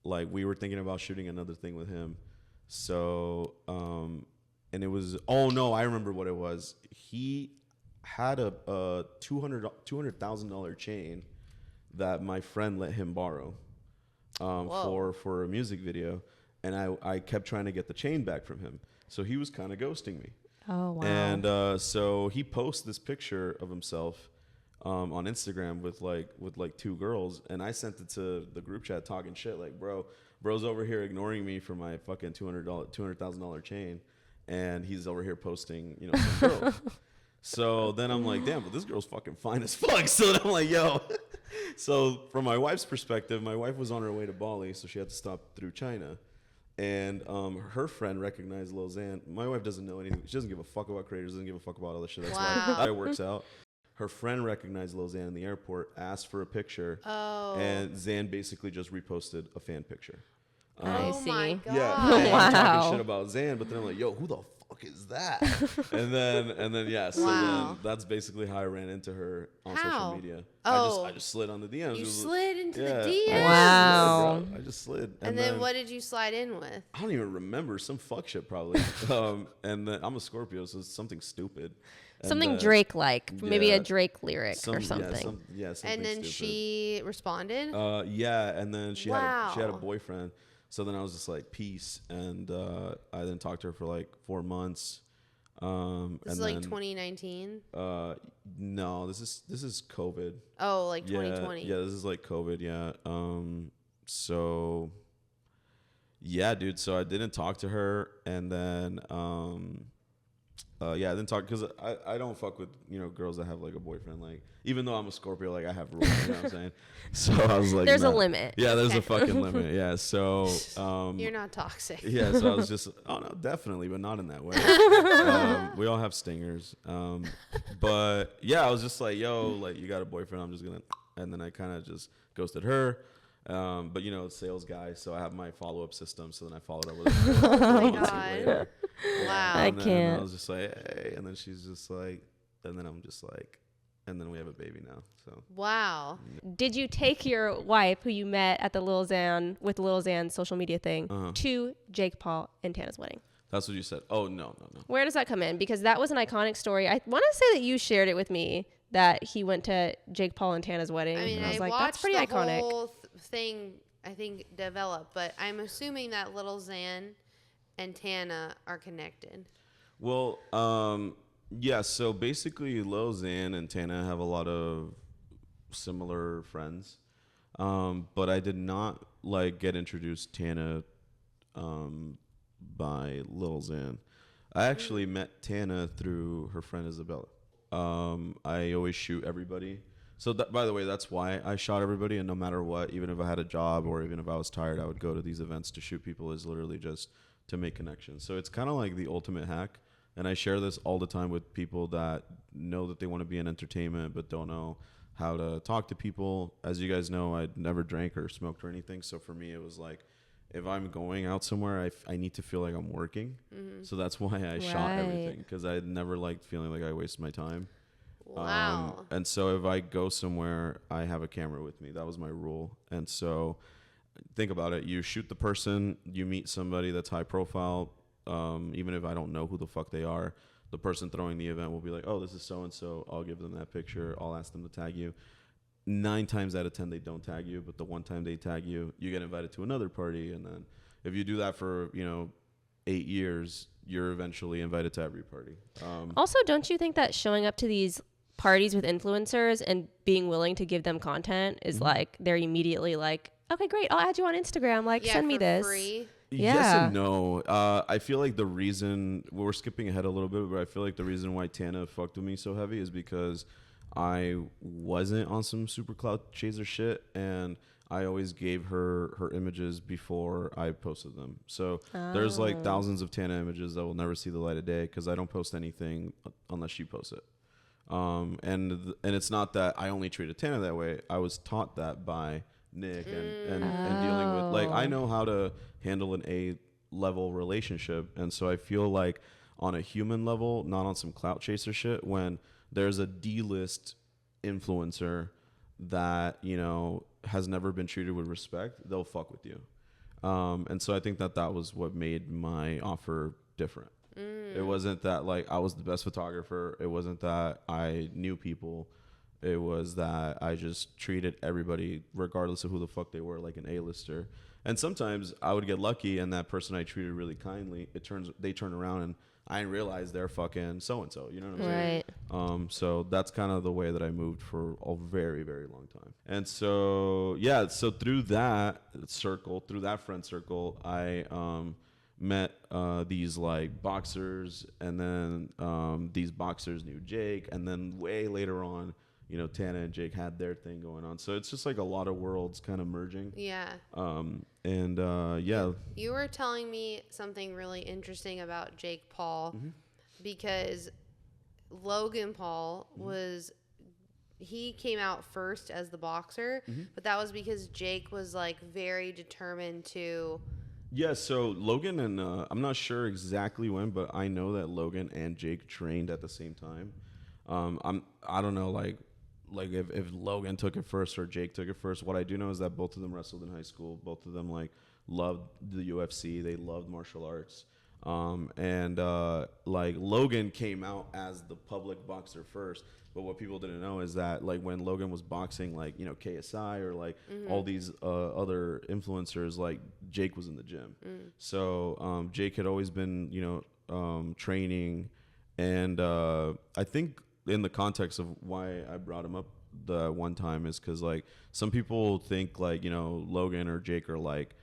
we were thinking about shooting another thing with him. So and it was, oh no, I remember what it was. He had a $200,000 chain that my friend let him borrow for a music video, and I kept trying to get the chain back from him. So he was kind of ghosting me. Oh wow! And so he posts this picture of himself on Instagram with two girls, and I sent it to the group chat talking shit bro's over here ignoring me for my fucking $200,000 chain, and he's over here posting some girl. So then I'm like, damn, but this girl's fucking fine as fuck. So then I'm like, yo. So from my wife's perspective, my wife was on her way to Bali, so she had to stop through China. And her friend recognized Lil Xan. My wife doesn't know anything. She doesn't give a fuck about creators, doesn't give a fuck about other shit. That's why that works out. Her friend recognized Lil Xan in the airport, asked for a picture, and Xan basically just reposted a fan picture. I see. My God. Yeah, and I'm talking shit about Xan, but then I'm like, yo, who the fuck is that? and then yeah, so then that's basically how I ran into her on social media. I just slid on the DMs. You slid into the DMs? Wow. I just slid. And then what did you slide in with? I don't even remember. Some fuck shit probably. And then I'm a Scorpio, so it's something stupid. Something Drake-like. Maybe a Drake lyric or something. Something and then stupid. She responded? Yeah, and then she had a boyfriend. So then I was just like, peace. And I then talked to her for 4 months. This is 2019? No, this is COVID. Oh, 2020. Yeah, this is COVID, yeah. So yeah, dude. So I didn't talk to her, and then yeah, I didn't talk because I don't fuck with, you know, girls that have like a boyfriend. Like, even though I'm a Scorpio, like I have rules, you know what I'm saying? So I was like, there's nah. a limit. Yeah, there's a fucking limit. Yeah. So, You're not toxic. yeah. So I was just, oh no, definitely, but not in that way. We all have stingers. But yeah, I was just like, yo, like you got a boyfriend. I'm just going to, and then I kind of just ghosted her. But you know, sales guy, so I have my follow-up system. So then I followed up with her. Oh my God. Wow. I And can't. I was just like, hey, and then she's just like, and then I'm just like, and then we have a baby now. So Wow. Did you take your wife, who you met at the Lil Xan with Lil Xan's social media thing, to Jake Paul and Tana's wedding? that's what you said. Oh no. Where does that come in? Because that was an iconic story. I want to say that you shared it with me that he went to Jake Paul and Tana's wedding. I mean, and I was I like, watched that's pretty the iconic. whole thing, I think, develop, but I'm assuming that Lil Xan and Tana are connected. Well, yeah. So basically, Lil Xan and Tana have a lot of similar friends, but I did not like get introduced Tana by Lil Xan. I actually met Tana through her friend Isabella. I always shoot everybody. So that, by the way, that's why I shot everybody. And no matter what, even if I had a job or even if I was tired, I would go to these events to shoot people. Is literally just to make connections. So it's kind of like the ultimate hack. And I share this all the time with people that know that they want to be in entertainment but don't know how to talk to people. As you guys know, I never drank or smoked or anything. So for me, it was like, if I'm going out somewhere, I need to feel like I'm working. So that's why I shot everything, because I never liked feeling like I wasted my time. Wow. And so if I go somewhere, I have a camera with me. That was my rule. And so think about it. You shoot the person, you meet somebody that's high profile. Even if I don't know who the fuck they are, the person throwing the event will be like, oh, this is so-and-so. I'll give them that picture. I'll ask them to tag you. 9 times out of 10, they don't tag you. But the one time they tag you, you get invited to another party. And then if you do that for, 8 years, you're eventually invited to every party. Also, don't you think that showing up to these parties with influencers and being willing to give them content is like, they're immediately like, okay, great, I'll add you on Instagram. Like, send me this. Free. Yes Yeah. and no. I feel like the reason, we're skipping ahead a little bit, but I feel like the reason why Tana fucked with me so heavy is because I wasn't on some super cloud chaser shit, and I always gave her images before I posted them. So there's like thousands of Tana images that will never see the light of day because I don't post anything unless she posts it. And it's not that I only treated Tana that way. I was taught that by Nick and dealing with, like, I know how to handle an A-level relationship. And so I feel like on a human level, not on some clout chaser shit, when there's a D-list influencer that, has never been treated with respect, they'll fuck with you. And so I think that was what made my offer different. It wasn't that like I was the best photographer. It wasn't that I knew people. It was that I just treated everybody, regardless of who the fuck they were, like an A-lister. And sometimes I would get lucky, and that person I treated really kindly, they turn around and I didn't realize they're fucking so-and-so. You know what I'm saying? Right. So that's kind of the way that I moved for a very, very long time. And so, yeah, so through that friend circle, I met these like boxers, and then these boxers knew Jake, and then way later on, Tana and Jake had their thing going on. So it's just like a lot of worlds kind of merging. Yeah. Yeah. You were telling me something really interesting about Jake Paul, because Logan Paul he came out first as the boxer, but that was because Jake was like very determined to. Yeah, so Logan and I'm not sure exactly when, but I know that Logan and Jake trained at the same time. I don't know like if Logan took it first or Jake took it first. What I do know is that both of them wrestled in high school. Both of them like loved the UFC. They loved martial arts. Like Logan came out as the public boxer first. But what people didn't know is that like when Logan was boxing, like, KSI or like all these other influencers, like Jake was in the gym. So Jake had always been, training. And I think in the context of why I brought him up the one time is because like some people think like, Logan or Jake are like,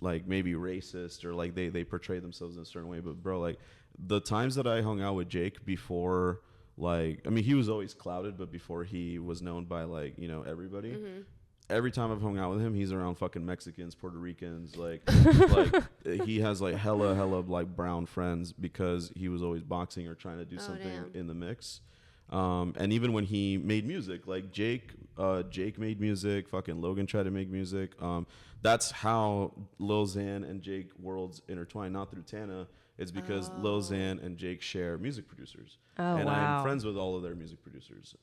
like maybe racist or like they portray themselves in a certain way. But bro, like the times that I hung out with Jake before, like, I mean, he was always clouded, but before he was known by, like, you know, everybody, every time I've hung out with him, he's around fucking Mexicans, Puerto Ricans, like he has like hella like brown friends because he was always boxing or trying to do something in the mix. And even when he made music, like Jake made music, fucking Logan tried to make music. That's how Lil Xan and Jake worlds intertwine, not through Tana. It's because Lil Xan and Jake share music producers. And I'm friends with all of their music producers.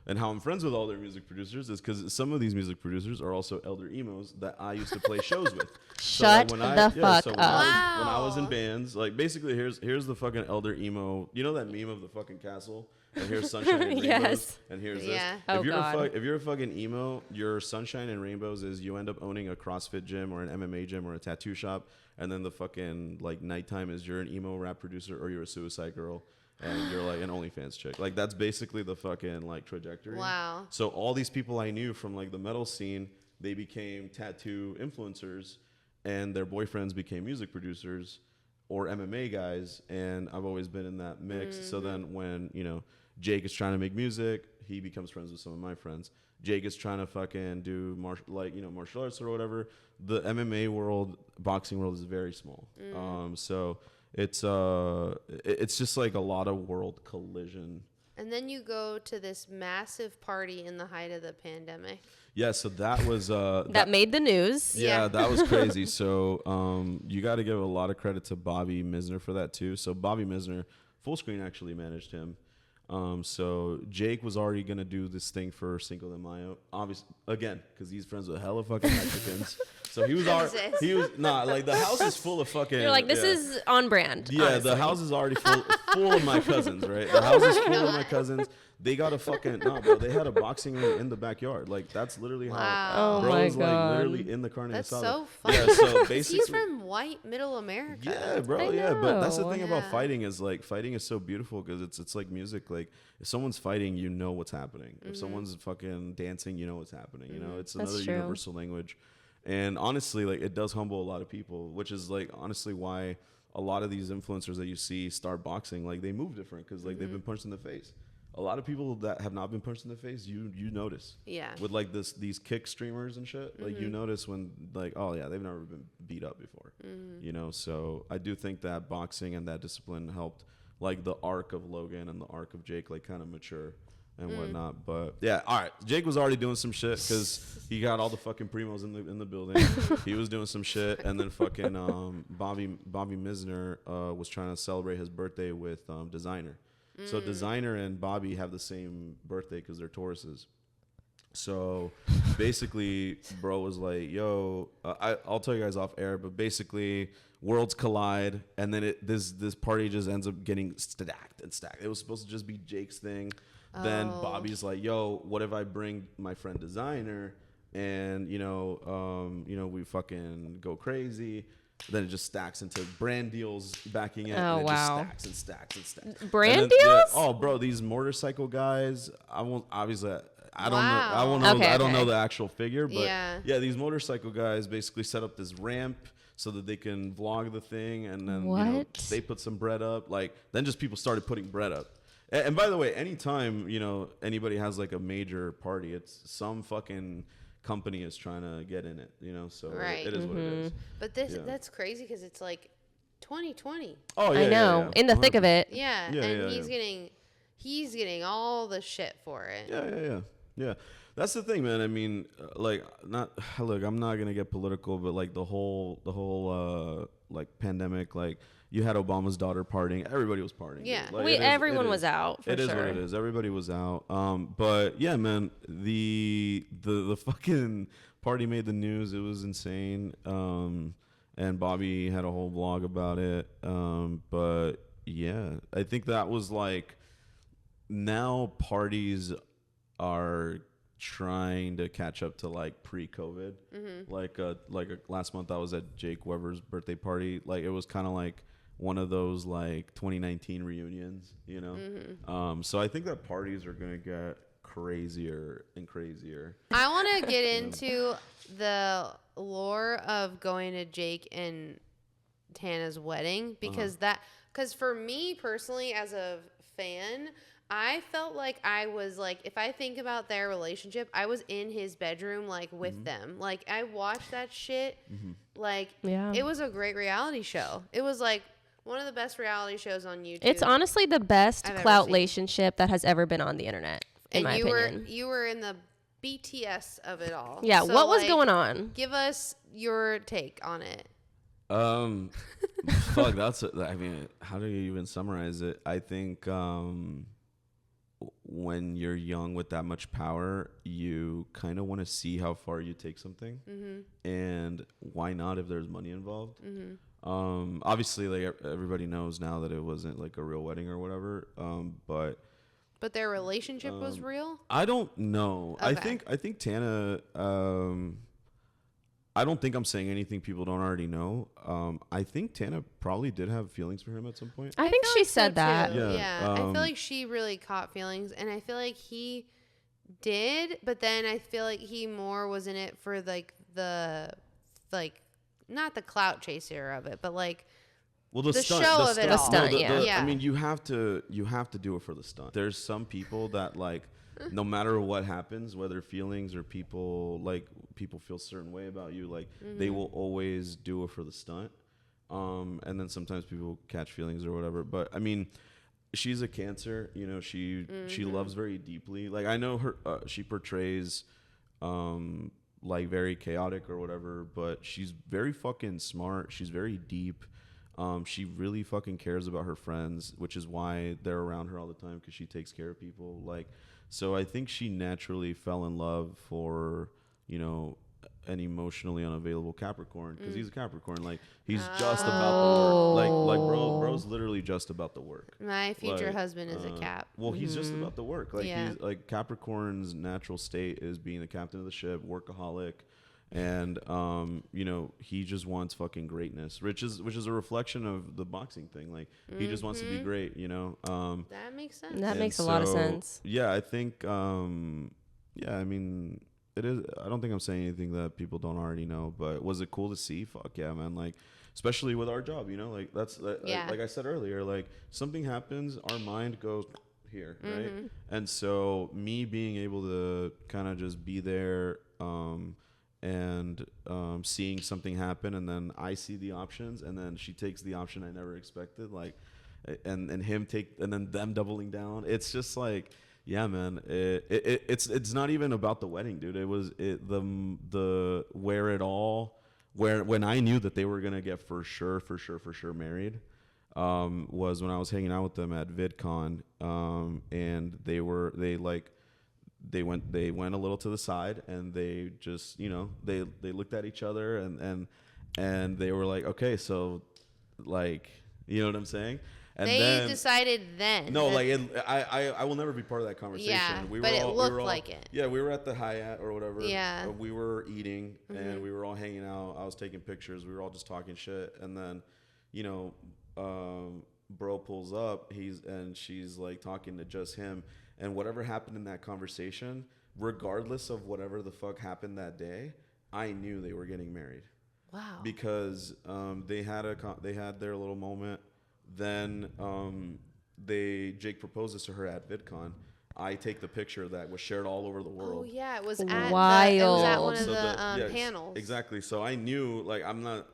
And how I'm friends with all their music producers is because some of these music producers are also elder emos that I used to play shows with. Shut the fuck up. When I was in bands, like basically here's the fucking elder emo. You know that meme of the fucking castle? And here's sunshine and rainbows. And here's this. If you're a fucking emo, your sunshine and rainbows is you end up owning a CrossFit gym or an MMA gym or a tattoo shop. And then the fucking like nighttime is you're an emo rap producer or you're a suicide girl. And you're like an OnlyFans chick. Like that's basically the fucking like trajectory. Wow. So all these people I knew from like the metal scene, they became tattoo influencers and their boyfriends became music producers or MMA guys. And I've always been in that mix. So then when, you know, Jake is trying to make music, he becomes friends with some of my friends. Jake is trying to fucking do martial arts or whatever. The MMA world, boxing world is very small. So it's just like a lot of world collision. And then you go to this massive party in the height of the pandemic. Yeah, so that was that made the news. Yeah, that was crazy. So you got to give a lot of credit to Bobby Misner for that too. So Bobby Misner, Full Screen actually managed him. So Jake was already gonna do this thing for Cinco de Mayo, obviously again because he's friends with hella fucking Mexicans. So he was like the house is full of fucking. You're like, this is on brand. Yeah, honestly. The house is already full of my cousins, right? The house is full of my cousins. They got a fucking bro. They had a boxing ring in the backyard. Like that's literally how. Bro was like literally in the carne asada. That's so funny. Yeah, so basically, he's from white middle America. Yeah, bro. Yeah, but that's the thing about fighting is like fighting is so beautiful because it's like music. Like if someone's fighting, you know what's happening. If someone's fucking dancing, you know what's happening. You know, it's another universal language. And honestly, like it does humble a lot of people, which is like honestly why a lot of these influencers that you see start boxing, like they move different because like they've been punched in the face. A lot of people that have not been punched in the face, you notice. Yeah. With like these kick streamers and shit, like you notice when like, oh yeah, they've never been beat up before. You know, so I do think that boxing and that discipline helped like the arc of Logan and the arc of Jake like kind of mature and whatnot. But yeah, all right, Jake was already doing some shit because he got all the fucking primos in the building. He was doing some shit, and then fucking Bobby Misner was trying to celebrate his birthday with Designer. So Designer and Bobby have the same birthday because they're Tauruses. So basically, bro was like, yo, I'll tell you guys off air, but basically worlds collide, and then this party just ends up getting stacked. It was supposed to just be Jake's thing. Then Bobby's like, yo, what if I bring my friend Designer and, you know, we fucking go crazy. Then it just stacks into brand deals backing it. Oh, and it wow. just stacks and stacks. Brand deals? Oh, bro, these motorcycle guys, I won't, obviously, I don't Wow. know. I won't know. Okay, I don't okay. know the actual figure, but Yeah. these motorcycle guys basically set up this ramp so that they can vlog the thing, and then you know, What? they put some bread up. Like then just people started putting bread up. And by the way, anytime you know anybody has like a major party, it's some fucking company is trying to get in it, you know. So Right. it is what it is. But that's crazy because it's like 2020. Oh yeah, I know, in the thick of it. Yeah, Yeah, and yeah, he's getting all the shit for it. Yeah. That's the thing, man. I mean, like, look, I'm not gonna get political, but like the whole like pandemic, like you had Obama's daughter partying, everybody was partying. Yeah. Like, Everyone was out, for It is sure. what it is. Everybody was out. But yeah, man, the fucking party made the news. It was insane. And Bobby had a whole vlog about it. But yeah, I think that was like now parties are trying to catch up to like pre-COVID. Like last month I was at Jake Weber's birthday party. Like it was kind of like one of those like 2019 reunions, you know. So I think that parties are gonna get crazier and crazier. I want to get into the lore of going to Jake and Tana's wedding because for me personally as a fan, I felt like I was like, if I think about their relationship, I was in his bedroom like with them. Like I watched that shit. Like it was a great reality show. It was like one of the best reality shows on YouTube. It's honestly the best clout relationship that has ever been on the internet, in my opinion. You were in the BTS of it all. Yeah, so, what was going on? Give us your take on it. Fuck, I mean, how do you even summarize it? I think when you're young with that much power, you kind of want to see how far you take something. And why not if there's money involved? Obviously, like everybody knows now that it wasn't like a real wedding or whatever. But their relationship was real? I don't know. Okay. I think Tana, I don't think I'm saying anything people don't already know. I think Tana probably did have feelings for him at some point. I think she said that. Yeah. I feel like she really caught feelings, and I feel like he did, but then I feel like he more was in it for like not the clout chaser of it, but like the stunt, show of it all. Stunt, yeah. I mean, you have to do it for the stunt. There's some people that like, no matter what happens, whether feelings or people feel a certain way about you, like they will always do it for the stunt. And then sometimes people catch feelings or whatever. But I mean, she's a Cancer. You know, she loves very deeply. Like I know her. She portrays like very chaotic or whatever, but she's very fucking smart. She's very deep. She really fucking cares about her friends, which is why they're around her all the time, because she takes care of people. Like, so I think she naturally fell in love for, you know, an emotionally unavailable Capricorn, because he's a Capricorn. Like, he's just about the work. Like bro's literally just about the work. My future husband is a Cap. Well, he's just about the work. Like, he's like, Capricorn's natural state is being the captain of the ship, workaholic. And you know, he just wants fucking greatness, which is a reflection of the boxing thing. Like he just wants to be great, you know. That makes sense. That makes a lot of sense. Yeah, I think I mean, it is. I don't think I'm saying anything that people don't already know, but was it cool to see? Fuck yeah, man. Like, especially with our job, you know, like that's like I said earlier, like something happens, our mind goes here, right? And so me being able to kind of just be there and seeing something happen, and then I see the options, and then she takes the option I never expected, like, and then them doubling down. It's just like, yeah, man. It's not even about the wedding, dude. It was when I knew that they were gonna get for sure married. Was when I was hanging out with them at VidCon, and they went a little to the side, and they just, you know, they looked at each other, and they were like, okay, so, like, you know what I'm saying? And they decided then. No, like I will never be part of that conversation. Yeah, but it looked like it. Yeah, we were at the Hyatt or whatever. Yeah, we were eating and we were all hanging out. I was taking pictures. We were all just talking shit, and then, you know, bro pulls up. She's like talking to just him. And whatever happened in that conversation, regardless of whatever the fuck happened that day, I knew they were getting married. Wow. Because they had their little moment. Then Jake proposes to her at VidCon. I take the picture that was shared all over the world. Oh yeah, it was at one of the panels. Exactly. So I knew, like, I'm not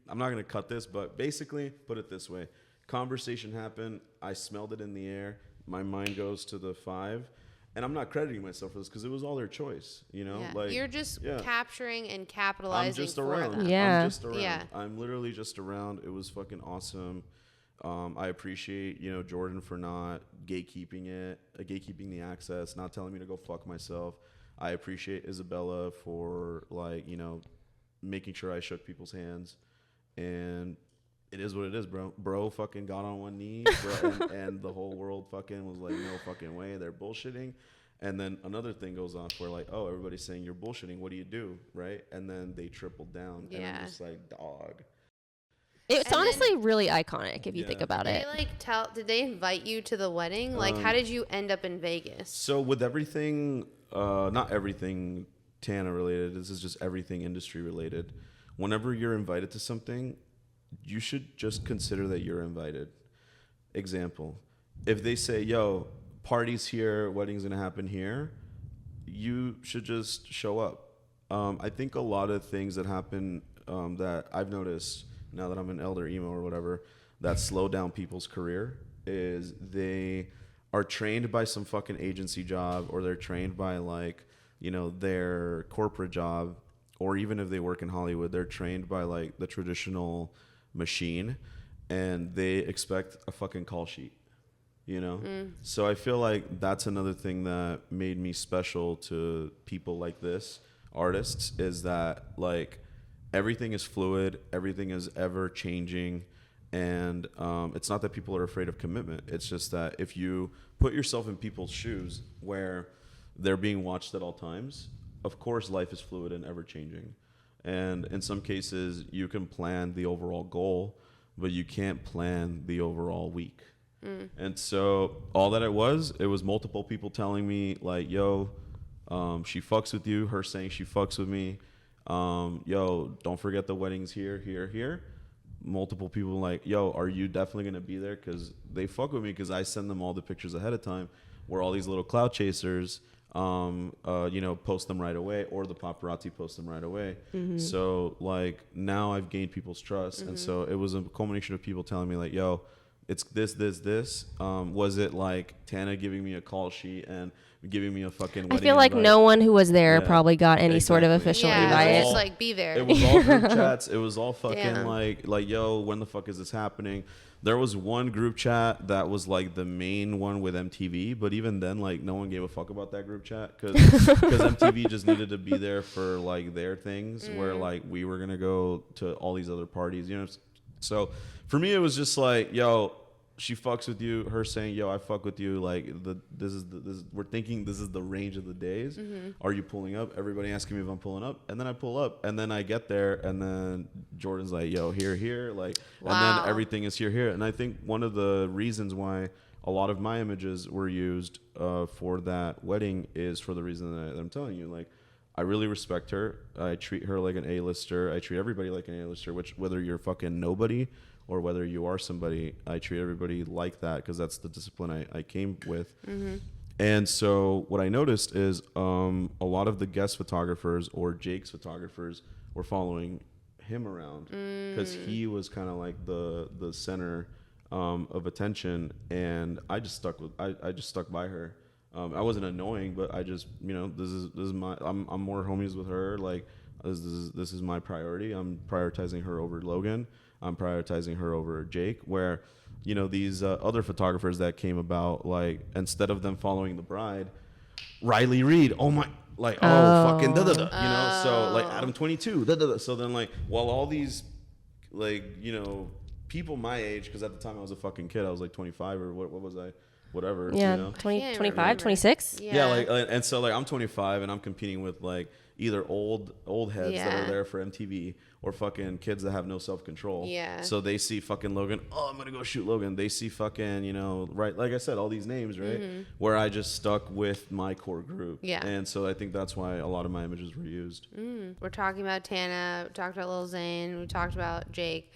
gonna cut this, but basically, put it this way: conversation happened. I smelled it in the air. My mind goes to the 5, and I'm not crediting myself for this because it was all their choice, you know. Yeah. Like, you're just capturing and capitalizing. I'm just around. Them. Yeah. I'm just around. Yeah. I'm literally just around. It was fucking awesome. I appreciate, you know, Jordan for not gatekeeping the access, not telling me to go fuck myself. I appreciate Isabella for, like, you know, making sure I shook people's hands, and it is what it is, bro. Bro fucking got on one knee, bro, and the whole world fucking was like, no fucking way, they're bullshitting. And then another thing goes off where, like, oh, everybody's saying you're bullshitting. What do you do, right? And then they tripled down, and I'm just like, dog. It's honestly really iconic if you think about it. Did they invite you to the wedding? Like, how did you end up in Vegas? So with everything, not everything Tana related, this is just everything industry related. Whenever you're invited to something, you should just consider that you're invited. Example, if they say, yo, party's here, wedding's gonna happen here, you should just show up. I think a lot of things that happen that I've noticed now that I'm an elder emo or whatever, that slow down people's career is they are trained by some fucking agency job, or they're trained by like, you know, their corporate job, or even if they work in Hollywood, they're trained by like the traditional machine, and they expect a fucking call sheet, you know? So I feel like that's another thing that made me special to people like this, artists, is that like everything is fluid, everything is ever changing. And it's not that people are afraid of commitment. It's just that if you put yourself in people's shoes where they're being watched at all times, of course life is fluid and ever changing. And in some cases you can plan the overall goal, but you can't plan the overall week. And so all that it was multiple people telling me like, yo, she fucks with you, her saying she fucks with me, yo, don't forget the wedding's here. Multiple people like, yo, are you definitely gonna be there? Because they fuck with me, because I send them all the pictures ahead of time, where all these little cloud chasers you know, post them right away, or the paparazzi post them right away. So like now I've gained people's trust. And so it was a culmination of people telling me like, yo, it's this. Was it like Tana giving me a call sheet and giving me a fucking wedding I feel like invite? no one who was there probably got any sort of official invite. It's like, be there. It was all group chats. It was all fucking Damn. like, yo, when the fuck is this happening? There was one group chat that was like the main one with MTV, but even then, like, no one gave a fuck about that group chat, because MTV just needed to be there for like their things, where like we were gonna go to all these other parties, you know. So for me, it was just like, yo, she fucks with you, her saying, yo, I fuck with you, like we're thinking this is the range of the days. Are you pulling up? Everybody asking me if I'm pulling up, and then I pull up, and then I get there, and then Jordan's like, yo, here, like, wow. And then everything is here. And I think one of the reasons why a lot of my images were used for that wedding is for the reason that I'm telling you. Like, I really respect her. I treat her like an A-lister. I treat everybody like an A-lister, which, whether you're fucking nobody or whether you are somebody, I treat everybody like that, because that's the discipline I came with. And so what I noticed is a lot of the guest photographers or Jake's photographers were following him around, because he was kind of like the center of attention, and I just stuck by her. I wasn't annoying, but I just, you know, this is my, I'm more homies with her. Like, this is my priority. I'm prioritizing her over Logan. I'm prioritizing her over Jake, where, you know, these other photographers that came about, like, instead of them following the bride, Riley Reid, fucking da-da-da, you know, so, like, Adam 22, da-da-da. So then, like, while all these, like, you know, people my age, because at the time I was a fucking kid, I was, like, 25, or what was I? Whatever, yeah, you know? 20, 25, 26? Yeah, like, and so, like, I'm 25, and I'm competing with, like, either old heads that are there for MTV, or fucking kids that have no self-control. Yeah. So they see fucking Logan, oh, I'm gonna go shoot Logan. They see fucking, you know, right, like I said, all these names, right? Where I just stuck with my core group. Yeah. And so I think that's why a lot of my images were used. We're talking about Tana, we talked about Lil Zane, we talked about Jake.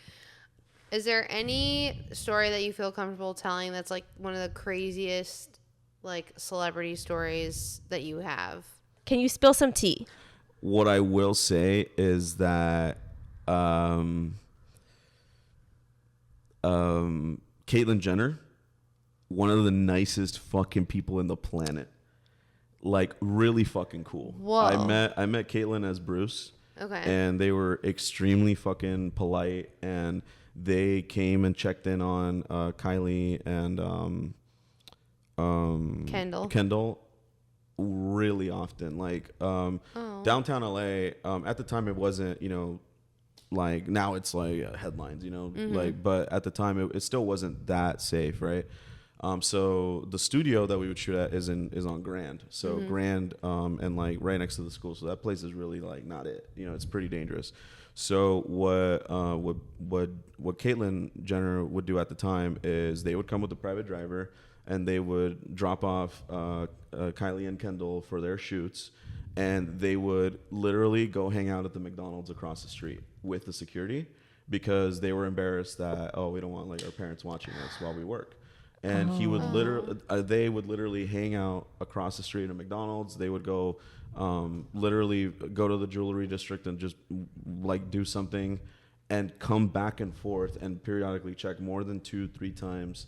Is there any story that you feel comfortable telling that's like one of the craziest like celebrity stories that you have? Can you spill some tea? What I will say is that Caitlyn Jenner, one of the nicest fucking people in the planet. Like, really fucking cool. Whoa. I met Caitlyn as Bruce. Okay. And they were extremely fucking polite, and they came and checked in on Kylie and Kendall really often. Like, downtown LA, at the time it wasn't, you know, like now it's like headlines, you know, like, but at the time it still wasn't that safe, right? So the studio that we would shoot at is on Grand. So Grand, and like right next to the school. So that place is really like not it. You know, it's pretty dangerous. So what Caitlyn Jenner would do at the time is they would come with a private driver, and they would drop off Kylie and Kendall for their shoots, and they would literally go hang out at the McDonald's across the street with the security. because they were embarrassed that, oh, we don't want like our parents watching us while we work. And he would literally, they would literally hang out across the street at McDonald's. They would go, literally go to the jewelry district and just like do something and come back and forth and periodically check more than 2-3 times.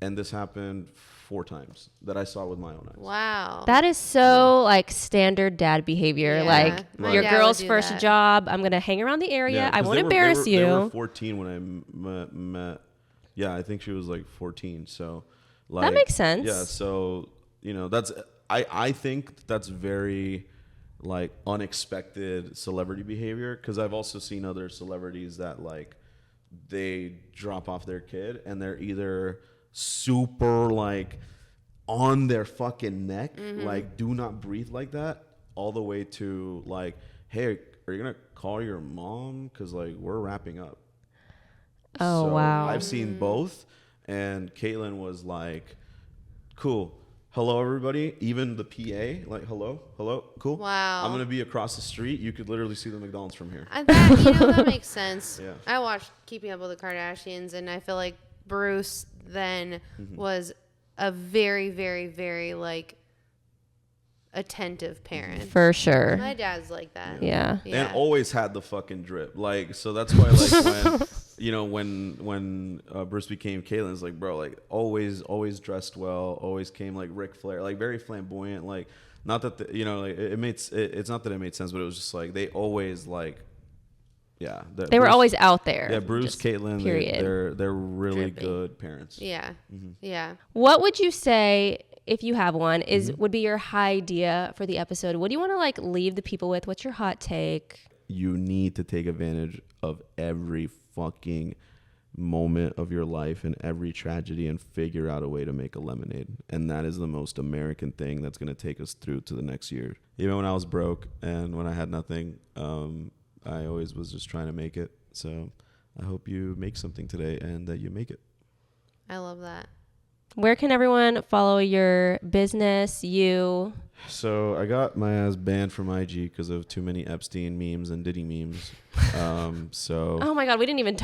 And this happened 4 times that I saw with my own eyes. Wow. That is so like standard dad behavior. Yeah. Like your girl's first that. job. I'm going to hang around the area. Yeah, I won't embarrass you. They were 14 when I met. Yeah, I think she was like 14. So like, that makes sense. Yeah. So, you know, that's, I think that's very like unexpected celebrity behavior. Cause I've also seen other celebrities that like they drop off their kid and they're either super like on their fucking neck, like do not breathe like that, all the way to like, hey, are you gonna call your mom? Cause like we're wrapping up. Oh, so wow. I've seen both, and Caitlin was like, cool. Hello, everybody. Even the PA, like, hello, cool. Wow. I'm going to be across the street. You could literally see the McDonald's from here. That makes sense. Yeah. I watched Keeping Up with the Kardashians, and I feel like Bruce then was a very, very, very, like, attentive parent. For sure. My dad's like that. Yeah. And always had the fucking drip. Like, so that's why, like, when, you know, when Bruce became Caitlyn, it's like, bro, like, always dressed well, always came like Ric Flair, like, very flamboyant. Like, not that, you know, like, it's not that it made sense, but it was just like, they always, like, yeah. They were always out there. Yeah, Bruce, Caitlyn, they're really Drippy. good parents. Yeah. Yeah. What would you say, if you have one, would be your high idea for the episode? What do you want to like leave the people with? What's your hot take? You need to take advantage of every fucking moment of your life and every tragedy and figure out a way to make a lemonade. And that is the most American thing that's going to take us through to the next year. Even when I was broke and when I had nothing, I always was just trying to make it. So I hope you make something today and that you make it. I love that. Where can everyone follow your business, you? So I got my ass banned from IG because of too many Epstein memes and Diddy memes. So. Oh my God, we didn't even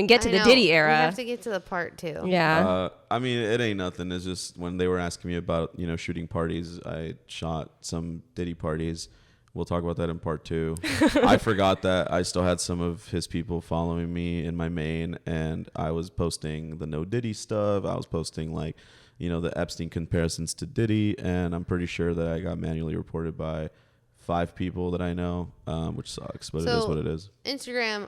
get to the Diddy era. We have to get to the part 2. Yeah. I mean, it ain't nothing. It's just when they were asking me about, you know, shooting parties, I shot some Diddy parties. We'll talk about that in part 2. I forgot that I still had some of his people following me in my main, and I was posting the no Diddy stuff. I was posting, like, you know, the Epstein comparisons to Diddy, and I'm pretty sure that I got manually reported by 5 people that I know, which sucks, but it is what it is. Instagram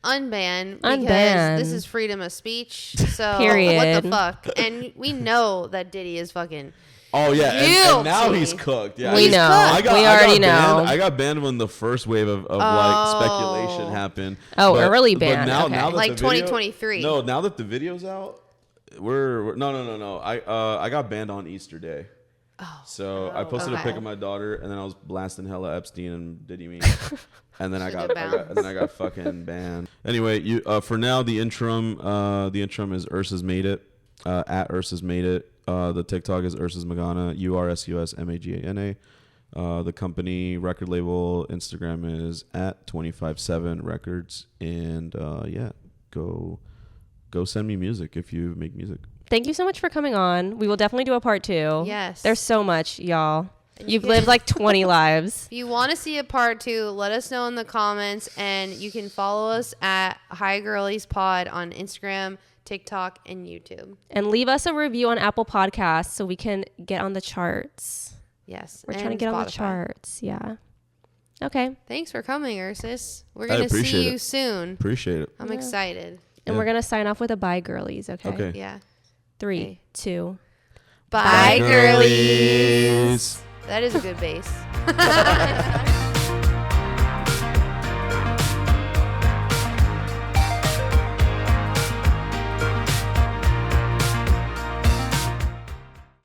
unban because this is freedom of speech. So Period. What the fuck? And we know that Diddy is fucking. Oh yeah, and now he's cooked. Yeah, we know. We already know. I got banned when the first wave of like speculation happened. Oh, early ban. Now, okay. now that like the video, 2023. No, now that the video's out, we're no. I got banned on Easter Day. So I posted a pic of my daughter, and then I was blasting hella Epstein and Diddy me, and then I got fucking banned. Anyway, for now the interim is Ursus Made It, at Ursus Made It. The TikTok is Ursus Magana, URSUSMAGANA. The company record label Instagram is at 257 Records, and go send me music if you make music. Thank you so much for coming on. We will definitely do a part 2. Yes. There's so much, y'all. You've lived like 20 lives. If you want to see a part 2, let us know in the comments, and you can follow us at High Girlies Pod on Instagram, TikTok, and YouTube. And leave us a review on Apple Podcasts so we can get on the charts. Yes. We're trying to get on the charts. Yeah. Okay. Thanks for coming, Ursus. We're going to see you soon. Appreciate it. I'm excited. And we're going to sign off with a bye, girlies. Okay. Yeah. 3, 2. Bye, girlies. That is a good bass.